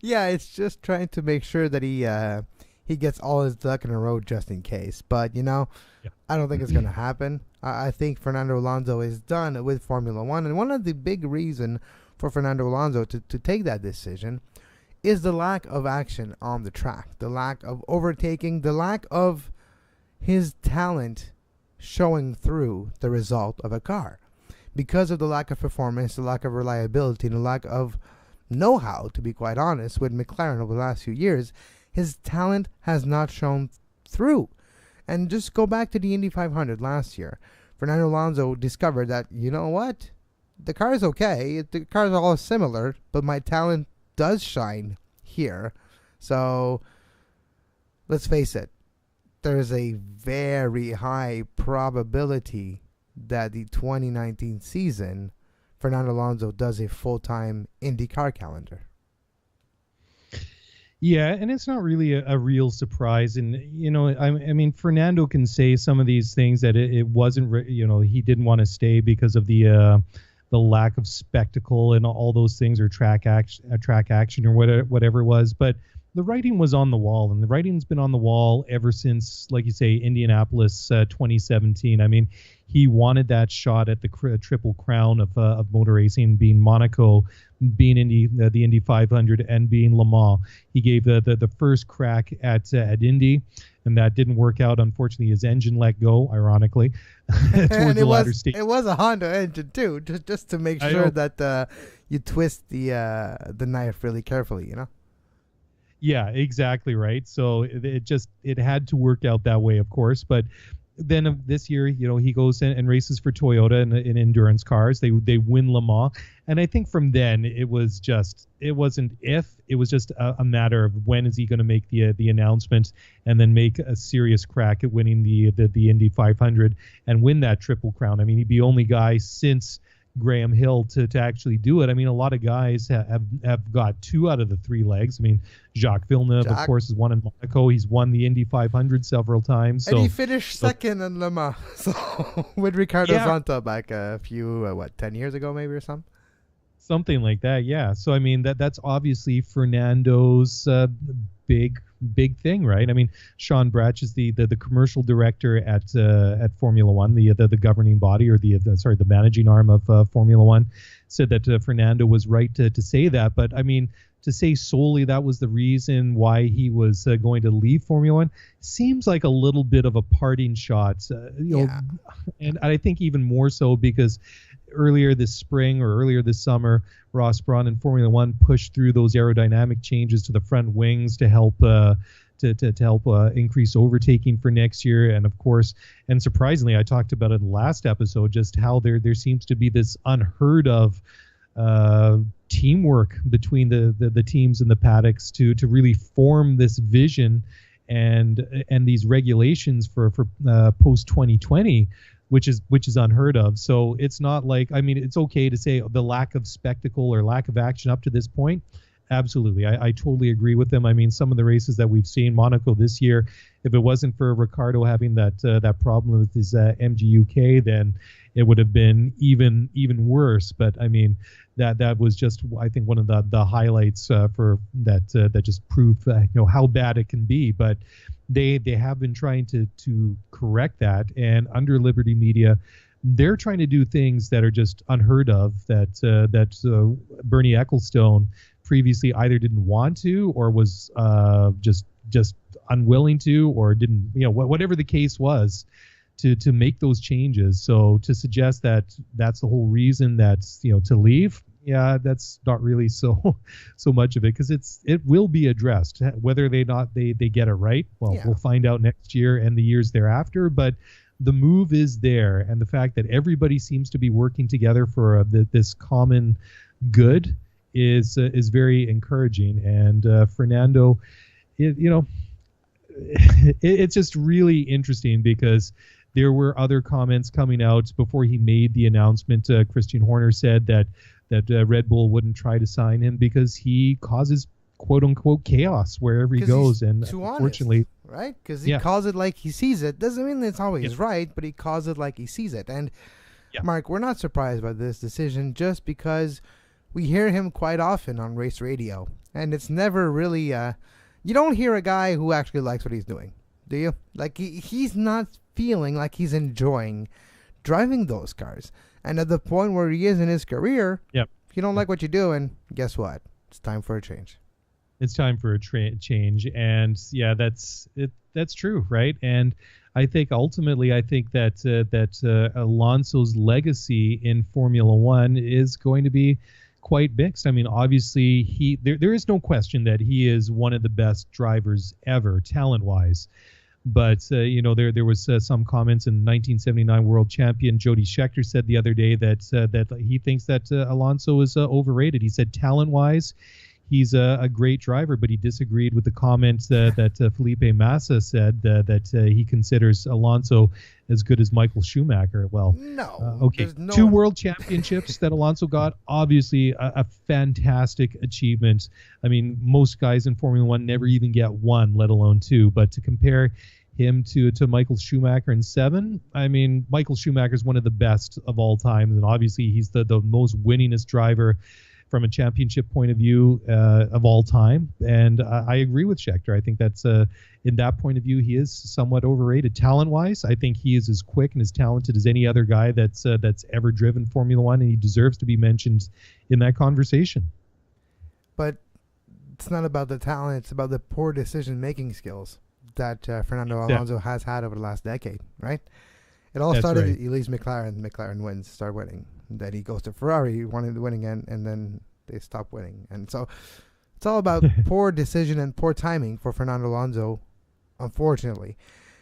Yeah, it's just trying to make sure that he gets all his duck in a row just in case. But, I don't think it's going to happen. I think Fernando Alonso is done with Formula One. And one of the big reasons for Fernando Alonso to take that decision is the lack of action on the track, the lack of overtaking, the lack of his talent showing through the result of a car. Because of the lack of performance, the lack of reliability, and the lack of know-how, to be quite honest, with McLaren over the last few years, his talent has not shown through. And just go back to the Indy 500 last year. Fernando Alonso discovered that, you know what? The car is okay. The cars are all similar, but my talent does shine here. So, let's face it. There's a very high probability that the 2019 season, Fernando Alonso does a full-time IndyCar calendar. Yeah, and it's not really a real surprise. And, I mean, Fernando can say some of these things that it wasn't, he didn't want to stay because of the lack of spectacle and all those things, or track action or whatever it was. But the writing was on the wall, and the writing's been on the wall ever since, like you say, Indianapolis 2017. I mean, he wanted that shot at the triple crown of motor racing, being Monaco, being the Indy 500, and being Le Mans. He gave the first crack at Indy, and that didn't work out. Unfortunately, his engine let go, ironically, towards the latter stage. It was a Honda engine too, just to make sure that you twist the knife really carefully, Yeah, exactly right. So it had to work out that way, of course. But then this year, he goes and races for Toyota in endurance cars. They win Le Mans, and I think from then it was just a matter of when is he going to make the announcement and then make a serious crack at winning the Indy 500 and win that triple crown. I mean, he'd be the only guy since Graham Hill to actually do it. I mean, a lot of guys have got 2 out of the 3 legs. I mean, Jacques Villeneuve, of course, has won in Monaco. He's won the Indy 500 several times. And he finished second in Le Mans. So with Ricciardo Zonta back a few, 10 years ago maybe or something? Something like that, yeah. So, I mean, that's obviously Fernando's big thing, right? I mean, Sean Bratch is the commercial director at Formula One, the governing body, or the managing arm of Formula One, said that Fernando was right to say that. But I mean, to say solely that was the reason why he was going to leave Formula One seems like a little bit of a parting shot, and I think even more so because earlier this spring or earlier this summer, Ross Brawn in Formula One pushed through those aerodynamic changes to the front wings to help increase overtaking for next year. And of course, and surprisingly, I talked about it in the last episode, just how there seems to be this unheard of teamwork between the teams in the paddocks to really form this vision and these regulations for post 2020. Which is unheard of. So it's not like, I mean, it's okay to say the lack of spectacle or lack of action up to this point. Absolutely. I totally agree with them. I mean, some of the races that we've seen, Monaco this year, if it wasn't for Ricciardo having that problem with his MGUK, then it would have been even worse. But I mean, that was just, I think, one of the highlights for that just proved how bad it can be. But they have been trying to correct that, and under Liberty Media, they're trying to do things that are just unheard of, that Bernie Ecclestone previously either didn't want to or was just unwilling to, or didn't, whatever the case was, to make those changes. So to suggest that that's the whole reason that's, to leave, yeah, that's not really so much of it, because it will be addressed. Whether they get it right, well, we'll find out next year and the years thereafter. But the move is there, and the fact that everybody seems to be working together for this common good is very encouraging. And Fernando, it's just really interesting, because there were other comments coming out before he made the announcement. Christian Horner said that Red Bull wouldn't try to sign him because he causes quote unquote chaos wherever he goes. And unfortunately, right? Because he calls it like he sees it. Doesn't mean it's always right, but he calls it like he sees it. And Mark, we're not surprised by this decision, just because we hear him quite often on race radio, and it's never really you don't hear a guy who actually likes what he's doing, do you? Like, he's not feeling like he's enjoying driving those cars. And at the point where he is in his career, if you don't like what you're doing, guess what? It's time for a change. It's time for a change. And yeah, that's true, right? And I think ultimately, that Alonso's legacy in Formula One is going to be quite mixed. I mean, obviously, there is no question that he is one of the best drivers ever, talent-wise. But there was some comments in 1979 world champion Jody Scheckter said the other day that he thinks that Alonso is overrated. He said talent-wise, he's a great driver, but he disagreed with the comments that Felipe Massa said that he considers Alonso as good as Michael Schumacher. Well, no. Okay, two world championships that Alonso got, obviously a fantastic achievement. I mean, most guys in Formula One never even get one, let alone two. But to compare him to Michael Schumacher in 7, I mean, Michael Schumacher is one of the best of all time, and obviously he's the most winningest driver from a championship point of view of all time. And I agree with Scheckter. I think that's in that point of view, he is somewhat overrated. Talent-wise, I think he is as quick and as talented as any other guy that's ever driven Formula One, and he deserves to be mentioned in that conversation. But it's not about the talent, it's about the poor decision-making skills that Fernando Alonso has had over the last decade, right? It all started, he leaves McLaren wins, start winning. Then he goes to Ferrari, wanted to win again, and then they stop winning. And so it's all about poor decision and poor timing for Fernando Alonso, unfortunately.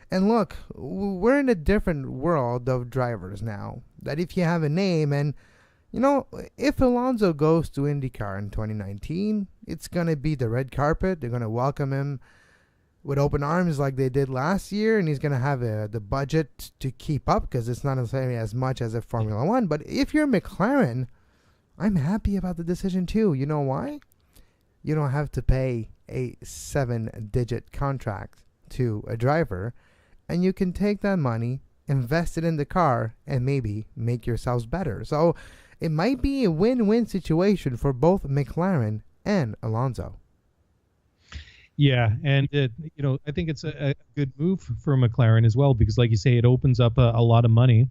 And look, we're in a different world of drivers now, that if you have a name, and if Alonso goes to IndyCar in 2019, it's going to be the red carpet. They're going to welcome him with open arms like they did last year, and he's going to have the budget to keep up, because it's not necessarily as much as a Formula One. But if you're McLaren, I'm happy about the decision too. You know why? You don't have to pay a 7-digit contract to a driver, and you can take that money, invest it in the car, and maybe make yourselves better. So it might be a win-win situation for both McLaren and Alonso. Yeah, and I think it's a good move for McLaren as well, because, like you say, it opens up a lot of money,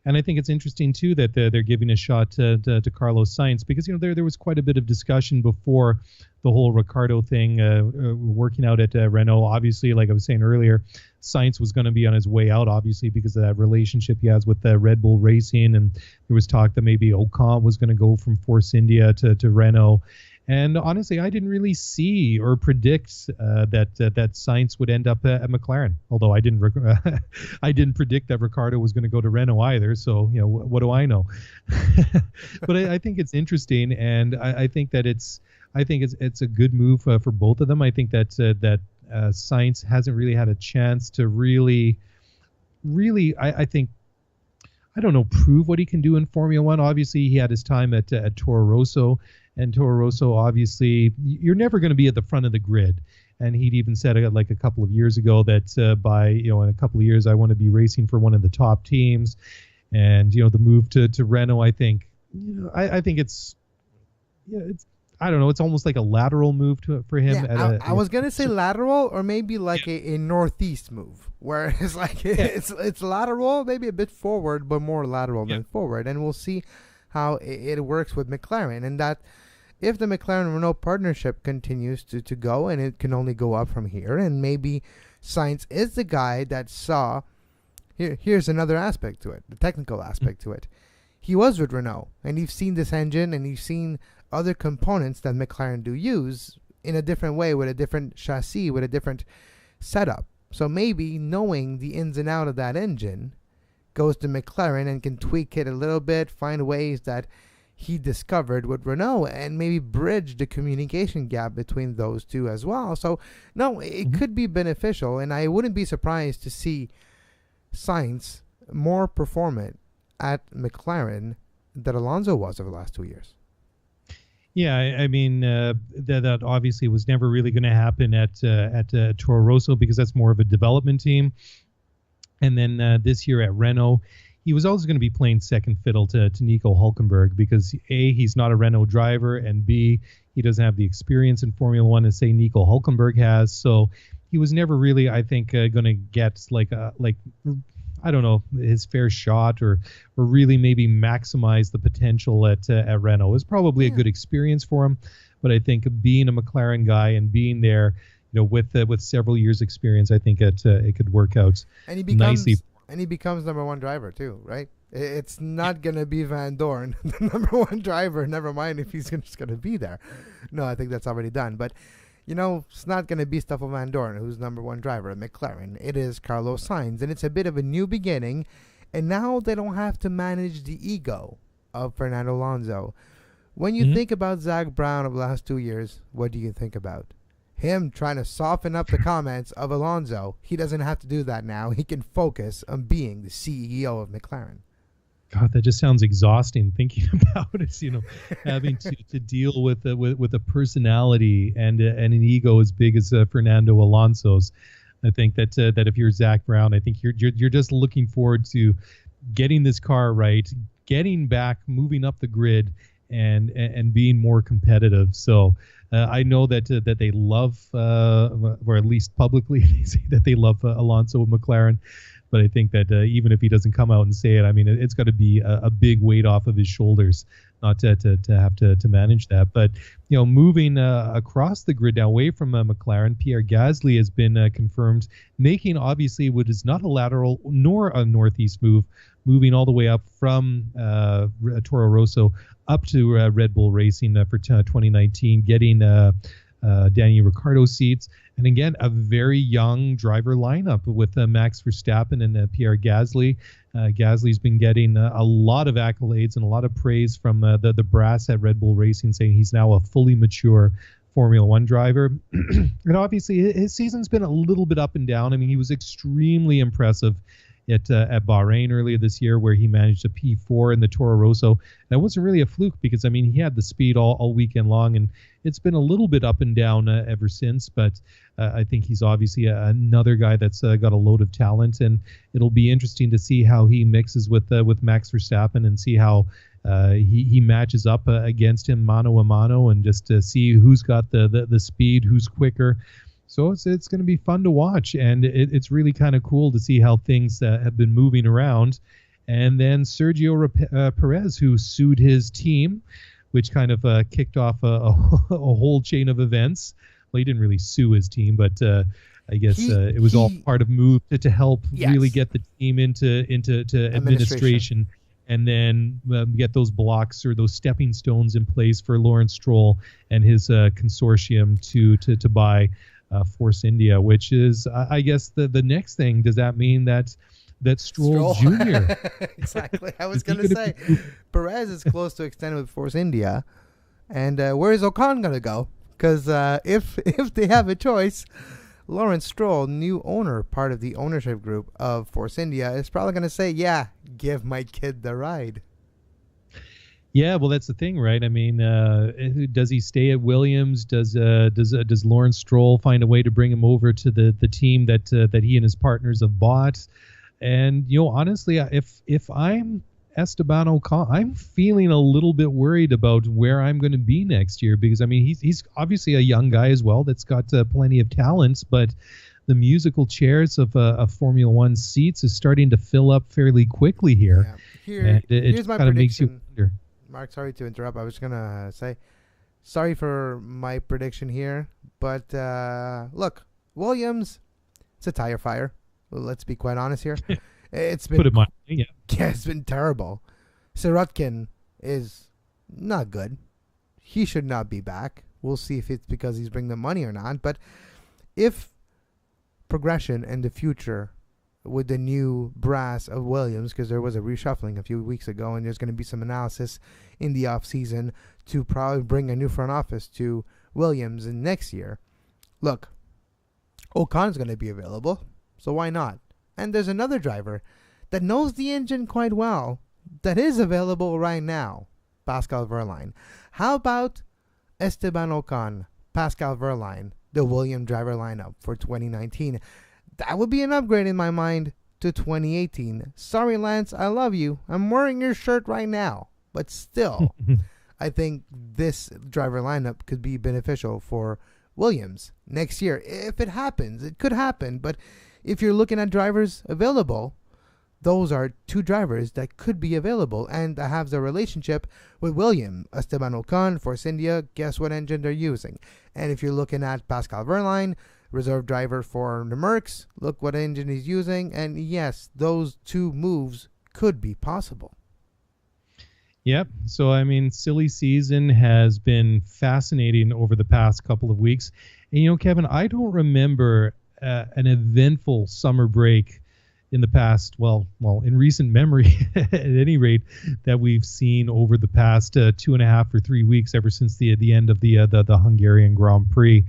and I think it's interesting too that they're giving a shot to Carlos Sainz, because there was quite a bit of discussion before the whole Ricciardo thing working out at Renault. Obviously, like I was saying earlier, Sainz was going to be on his way out, obviously, because of that relationship he has with Red Bull Racing, and there was talk that maybe Ocon was going to go from Force India to Renault. And honestly, I didn't really see or predict that Sainz would end up at McLaren. Although I didn't predict that Ricciardo was going to go to Renault either. So what do I know? But I think it's interesting, and I think that it's a good move for both of them. I think that Sainz hasn't really had a chance to really, I think, I don't know, prove what he can do in Formula One. Obviously, he had his time at Toro Rosso. And Toro Rosso, obviously, you're never going to be at the front of the grid. And he'd even said like a couple of years ago that by in a couple of years I want to be racing for one of the top teams. And the move to Renault, I think I think it's I don't know. It's almost like a lateral move for him. Yeah, I was gonna say lateral, or maybe like a northeast move, where it's like it's lateral, maybe a bit forward, but more lateral than forward. And we'll see how it works with McLaren, and that if the McLaren Renault partnership continues to go, and it can only go up from here, and maybe Sainz is the guy that saw. Here's another aspect to it, the technical aspect to it. He was with Renault, and you've seen this engine, and you've seen other components that McLaren do use in a different way, with a different chassis, with a different setup. So maybe knowing the ins and outs of that engine goes to McLaren and can tweak it a little bit, find ways that he discovered with Renault, and maybe bridge the communication gap between those two as well. So no, it could be beneficial, and I wouldn't be surprised to see Sainz more performant at McLaren than Alonso was over the last 2 years. Yeah, I mean, that obviously was never really going to happen at Toro Rosso, because that's more of a development team. And then this year at Renault, he was always going to be playing second fiddle to Nico Hülkenberg, because A, he's not a Renault driver, and B, he doesn't have the experience in Formula One as, say, Nico Hülkenberg has. So he was never really, I think, going to get I don't know, his fair shot, or really maybe maximize the potential at Renault. It was probably a good experience for him, but I think being a McLaren guy and being there, with several years experience, I think it could work out nicely. And he becomes number one driver too, right? It's not going to be Van Dorn, the number one driver. Never mind if he's just going to be there. No, I think that's already done. But it's not going to be Stoffel Van Dorn, who's number one driver at McLaren. It is Carlos Sainz, and it's a bit of a new beginning. And now they don't have to manage the ego of Fernando Alonso. When you think about Zach Brown of the last 2 years, what do you think about? Him trying to soften up the comments of Alonso. He doesn't have to do that now. He can focus on being the CEO of McLaren. God, that just sounds exhausting thinking about it. Having to deal with a personality and an ego as big as Fernando Alonso's. I think that if you're Zach Brown, I think you're just looking forward to getting this car right, getting back, moving up the grid, and being more competitive. So I know that they love, or at least publicly, they say that they love Alonso with McLaren. But I think that even if he doesn't come out and say it, I mean, it's got to be a big weight off of his shoulders not to have to manage that. But, moving across the grid now away from McLaren, Pierre Gasly has been confirmed, making obviously what is not a lateral nor a northeast move, moving all the way up from Toro Rosso up to Red Bull Racing for 2019, getting Danny Ricciardo seats. And again, a very young driver lineup with Max Verstappen and Pierre Gasly. Gasly's been getting a lot of accolades and a lot of praise from the brass at Red Bull Racing, saying he's now a fully mature Formula One driver. And obviously, his season's been a little bit up and down. I mean, he was extremely impressive at Bahrain earlier this year, where he managed a P4 in the Toro Rosso. And that wasn't really a fluke, because, I mean, he had the speed all weekend long, and it's been a little bit up and down ever since. But I think he's obviously another guy that's got a load of talent, and it'll be interesting to see how he mixes with Max Verstappen, and see how he matches up against him mano a mano, and just to see who's got the speed, who's quicker. So it's going to be fun to watch, and it's really kind of cool to see how things have been moving around. And then Sergio Perez, who sued his team, which kind of kicked off a whole chain of events. Well, he didn't really sue his team, but I guess it was all part of move to help really get the team into administration. And then get those blocks or those stepping stones in place for Lawrence Stroll and his consortium to buy Force India, which is, I guess, the next thing. Does that mean that Stroll Jr.? Exactly. I was going to say, Perez is close to extending with Force India. And where is Ocon going to go? Because if they have a choice, Lawrence Stroll, new owner, part of the ownership group of Force India, is probably going to say, yeah, give my kid the ride. Yeah, well, that's the thing, right? I mean, does he stay at Williams? Does Lawrence Stroll find a way to bring him over to the team that he and his partners have bought? And honestly, if I'm Esteban Ocon, I'm feeling a little bit worried about where I'm going to be next year, because I mean he's obviously a young guy as well that's got plenty of talents, but the musical chairs of Formula One seats is starting to fill up fairly quickly here. Yeah. Here's my prediction. Makes you wonder. Mark, sorry to interrupt. I was gonna say sorry for my prediction here, but look, Williams, it's a tire fire. Well, let's be quite honest here. It's been yeah, it's been terrible. Sirotkin is not good. He should not be back. We'll see if it's because he's bringing the money or not. But if progression in the future with the new brass of Williams, because there was a reshuffling a few weeks ago, and there's going to be some analysis in the off season to probably bring a new front office to Williams in next year. Look, Ocon's going to be available, so why not? And there's another driver that knows the engine quite well that is available right now, Pascal Wehrlein. How about Esteban Ocon, Pascal Wehrlein, the Williams driver lineup for 2019? That would be an upgrade in my mind to 2018. Sorry, Lance, I love you. I'm wearing your shirt right now. But still, I think this driver lineup could be beneficial for Williams next year. If it happens, it could happen. But if you're looking at drivers available, those are two drivers that could be available and have the relationship with Williams. Esteban Ocon, Force India, guess what engine they're using? And if you're looking at Pascal Wehrlein, reserve driver for the Mercs, look what engine he's using. And yes, those two moves could be possible. Yep. So, I mean, silly season has been fascinating over the past couple of weeks. And, you know, Kevin, I don't remember an eventful summer break in the past, well, in recent memory, at any rate, that we've seen over the past 2.5 or 3 weeks, ever since the end of the Hungarian Grand Prix.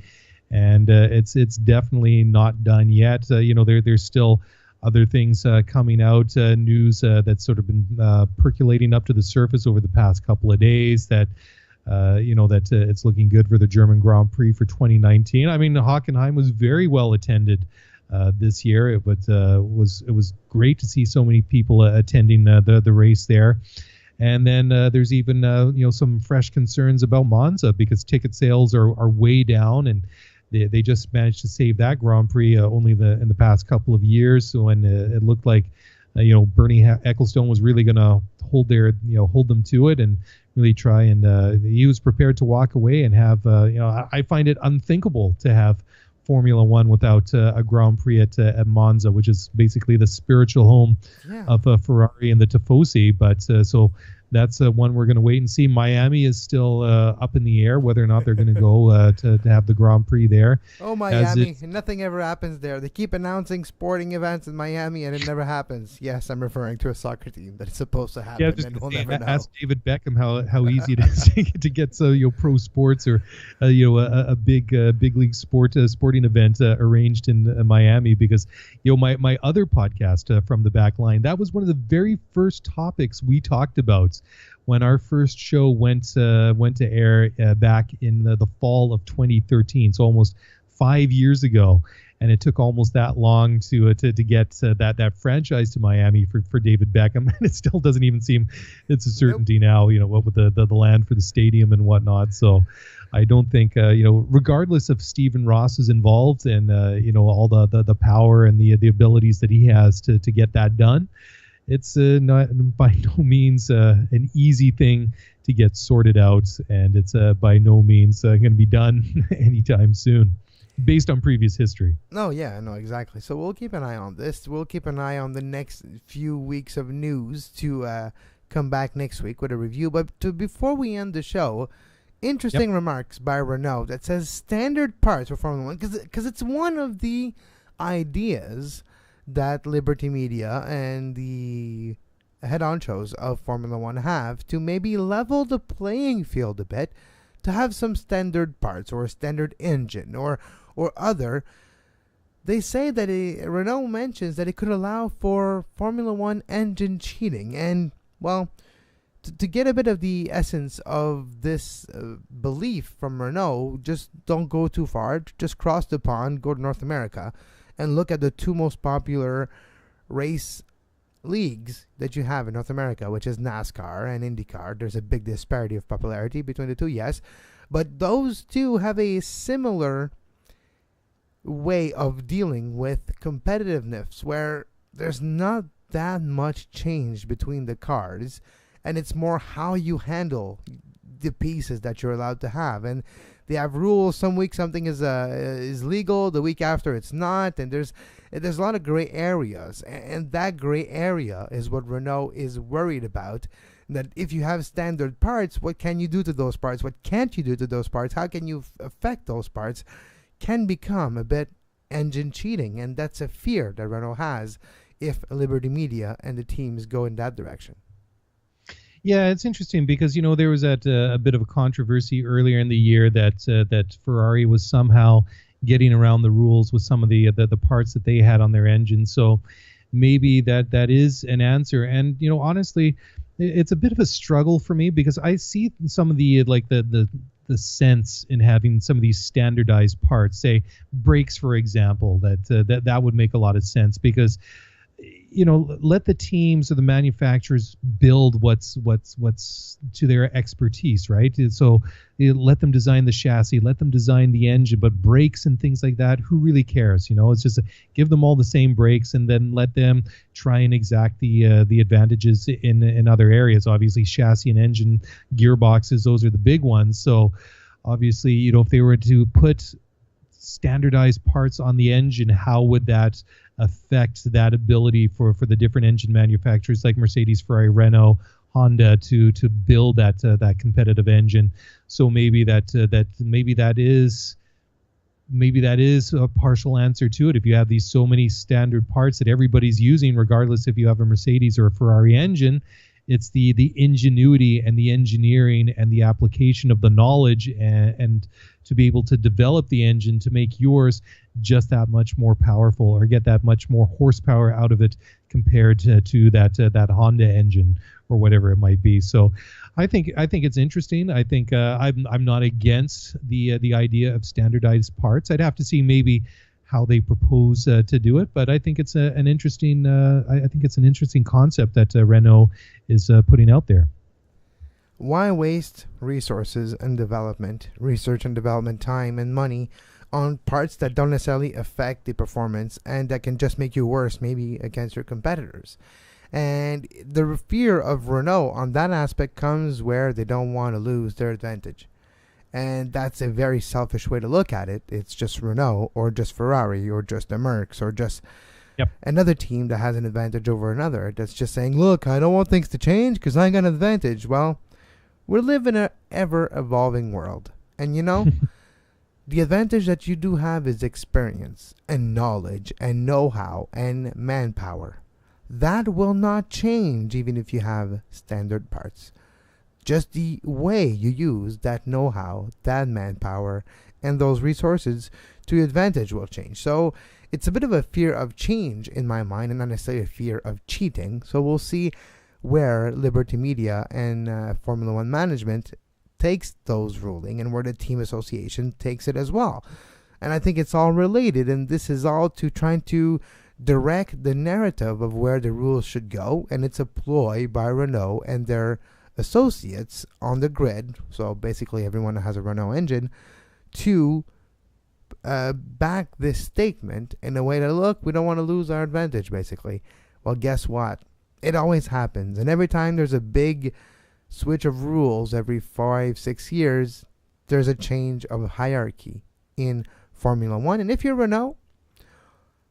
And it's definitely not done yet. You know, there's still other things coming out, news that's sort of been percolating up to the surface over the past couple of days that, it's looking good for the German Grand Prix for 2019. I mean, Hockenheim was very well attended this year. It was great to see so many people attending the race there. And then there's even some fresh concerns about Monza, because ticket sales are way down, and they just managed to save that Grand Prix only in the past couple of years. So when it looked like Bernie Ecclestone was really going to hold them to it and really try, and he was prepared to walk away and have I find it unthinkable to have Formula One without a Grand Prix at Monza, which is basically the spiritual home of Ferrari and the Tifosi. But so that's one we're going to wait and see. Miami is still up in the air whether or not they're going to go to have the Grand Prix there. Oh, Miami. Nothing ever happens there. They keep announcing sporting events in Miami and it never happens. Yes, I'm referring to a soccer team that is supposed to happen. Yeah, and we'll never know. Ask David Beckham how easy it is to get pro sports or a big league sporting event arranged in Miami, because my other podcast From the Back Line, that was one of the very first topics we talked about when our first show went to air back in the fall of 2013, so almost 5 years ago. And it took almost that long to get that franchise to Miami for David Beckham, and it still doesn't even seem it's a certainty now. What with the land for the stadium and whatnot. So I don't think regardless if Stephen Ross is involved and all the power and the abilities that he has to get that done, it's not by no means an easy thing to get sorted out, and it's by no means going to be done anytime soon, based on previous history. No, exactly. So we'll keep an eye on this. We'll keep an eye on the next few weeks of news to come back next week with a review. But before we end the show, interesting remarks by Renault that says standard parts for Formula One, because it's one of the ideas that Liberty Media and the head honchos of Formula One have to maybe level the playing field a bit, to have some standard parts or a standard engine or other. They say that Renault mentions that it could allow for Formula One engine cheating. And, well, to get a bit of the essence of this belief from Renault, just don't go too far. Just cross the pond, go to North America, and look at the two most popular race leagues that you have in North America, which is NASCAR and IndyCar, there's a big disparity of popularity between the two, yes. But those two have a similar way of dealing with competitiveness where there's not that much change between the cars, and it's more how you handle the pieces that you're allowed to have. And they have rules. Some weeks something is legal, the week after it's not, and there's a lot of gray areas, and that gray area is what Renault is worried about. That if you have standard parts, what can you do to those parts? What can't you do to those parts? How can you affect those parts? Can become a bit engine cheating, and that's a fear that Renault has if Liberty Media and the teams go in that direction. Yeah, it's interesting because, there was a bit of a controversy earlier in the year that Ferrari was somehow getting around the rules with some of the parts that they had on their engine. So maybe that is an answer. And, honestly, it's a bit of a struggle for me because I see some of the sense in having some of these standardized parts, say brakes, for example, that would make a lot of sense because let the teams or the manufacturers build what's to their expertise, right? So let them design the chassis, let them design the engine, but brakes and things like that, who really cares? It's just give them all the same brakes and then let them try and exact the advantages in other areas. Obviously, chassis and engine, gearboxes, those are the big ones. So obviously, if they were to put standardized parts on the engine, how would that affect that ability for the different engine manufacturers like Mercedes, Ferrari, Renault, Honda to build that competitive engine? So maybe that is a partial answer to it. If you have these so many standard parts that everybody's using, regardless if you have a Mercedes or a Ferrari engine, it's the ingenuity and the engineering and the application of the knowledge and to be able to develop the engine to make yours just that much more powerful or get that much more horsepower out of it compared to that Honda engine or whatever it might be. So I think it's interesting. I think I'm not against the idea of standardized parts. I'd have to see maybe how they propose to do it, but I think it's an interesting concept that Renault is putting out there. Why waste resources and research and development time and money on parts that don't necessarily affect the performance and that can just make you worse, maybe against your competitors? And the fear of Renault on that aspect comes where they don't want to lose their advantage. And that's a very selfish way to look at it. It's just Renault or just Ferrari or just the Mercs or just another team that has an advantage over another. That's just saying, look, I don't want things to change because I got an advantage. Well, we live in an ever-evolving world. And the advantage that you do have is experience and knowledge and know-how and manpower. That will not change even if you have standard parts. Just the way you use that know-how, that manpower, and those resources to your advantage will change. So it's a bit of a fear of change in my mind and not necessarily a fear of cheating. So we'll see where Liberty Media and Formula One management takes those ruling and where the team association takes it as well. And I think it's all related, and this is all to trying to direct the narrative of where the rules should go, and it's a ploy by Renault and their associates on the grid, so basically everyone that has a Renault engine, to back this statement in a way that, look, we don't want to lose our advantage, basically. Well, guess what? It always happens, and every time there's a big switch of rules every 5-6 years, there's a change of hierarchy in Formula One. And if you're Renault,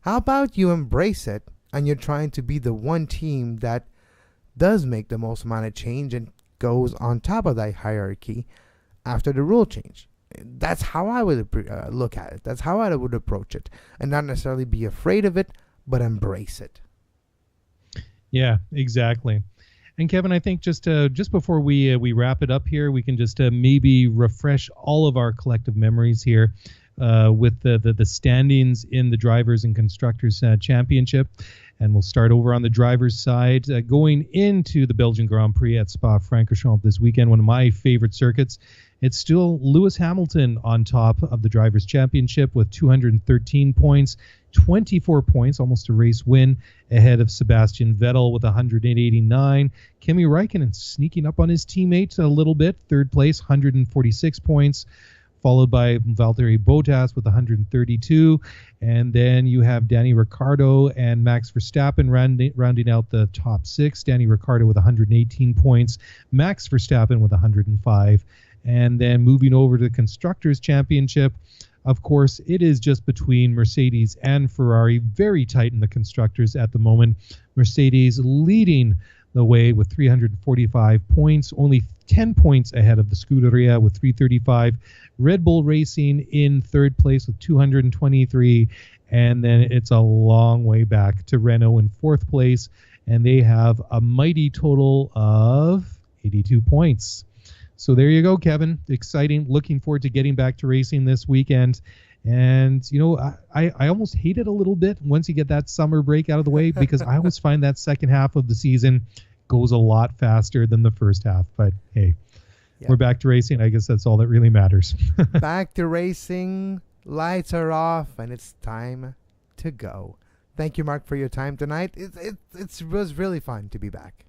how about you embrace it and you're trying to be the one team that does make the most amount of change and goes on top of that hierarchy after the rule change? That's how I would look at it. That's how I would approach it, and not necessarily be afraid of it, but embrace it. Yeah, exactly. And Kevin, I think just before we wrap it up here, we can just maybe refresh all of our collective memories here with the standings in the Drivers and Constructors Championship. And we'll start over on the driver's side. Going into the Belgian Grand Prix at Spa-Francorchamps this weekend, one of my favorite circuits, it's still Lewis Hamilton on top of the Drivers' Championship with 213 points. 24 points, almost a race win, ahead of Sebastian Vettel with 189. Kimi Räikkönen sneaking up on his teammates a little bit, third place, 146 points, followed by Valtteri Bottas with 132. And then you have Danny Ricciardo and Max Verstappen rounding out the top six. Danny Ricciardo with 118 points, Max Verstappen with 105. And then moving over to the Constructors' Championship, of course, it is just between Mercedes and Ferrari, very tight in the Constructors at the moment. Mercedes leading the way with 345 points, only 10 points ahead of the Scuderia with 335. Red Bull Racing in third place with 223. And then it's a long way back to Renault in fourth place. And they have a mighty total of 82 points. So there you go, Kevin. Exciting. Looking forward to getting back to racing this weekend. And, you know, I almost hate it a little bit once you get that summer break out of the way, because I always find that second half of the season goes a lot faster than the first half. But, hey, we're back to racing. I guess that's all that really matters. Back to racing. Lights are off, and it's time to go. Thank you, Mark, for your time tonight. It was really fun to be back.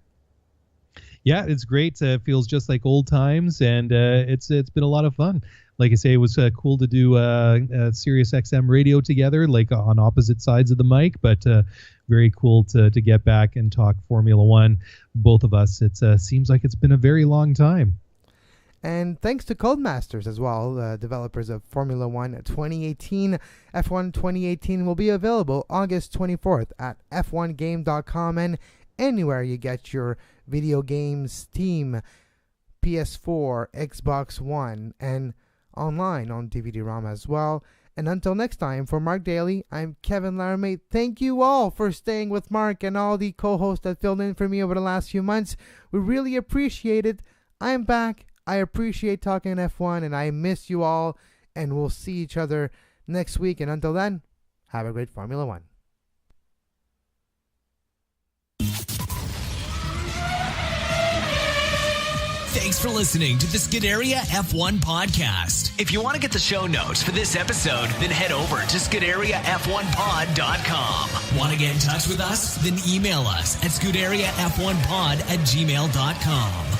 Yeah, it's great. It feels just like old times, and it's been a lot of fun. Like I say, it was cool to do Sirius XM radio together, like on opposite sides of the mic, but very cool to get back and talk Formula One. Both of us, it seems like it's been a very long time. And thanks to Codemasters as well, developers of Formula One 2018. F1 2018 will be available August 24th at f1game.com and anywhere you get your video games, Steam, PS4, Xbox One, and online on DVD-ROM as well. And until next time, for Mark Daly, I'm Kevin Laramie. Thank you all for staying with Mark and all the co-hosts that filled in for me over the last few months. We really appreciate it. I'm back. I appreciate talking F1, and I miss you all. And we'll see each other next week. And until then, have a great Formula One. Thanks for listening to the Scuderia F1 podcast. If you want to get the show notes for this episode, then head over to ScuderiaF1pod.com. Want to get in touch with us? Then email us at ScuderiaF1pod@gmail.com.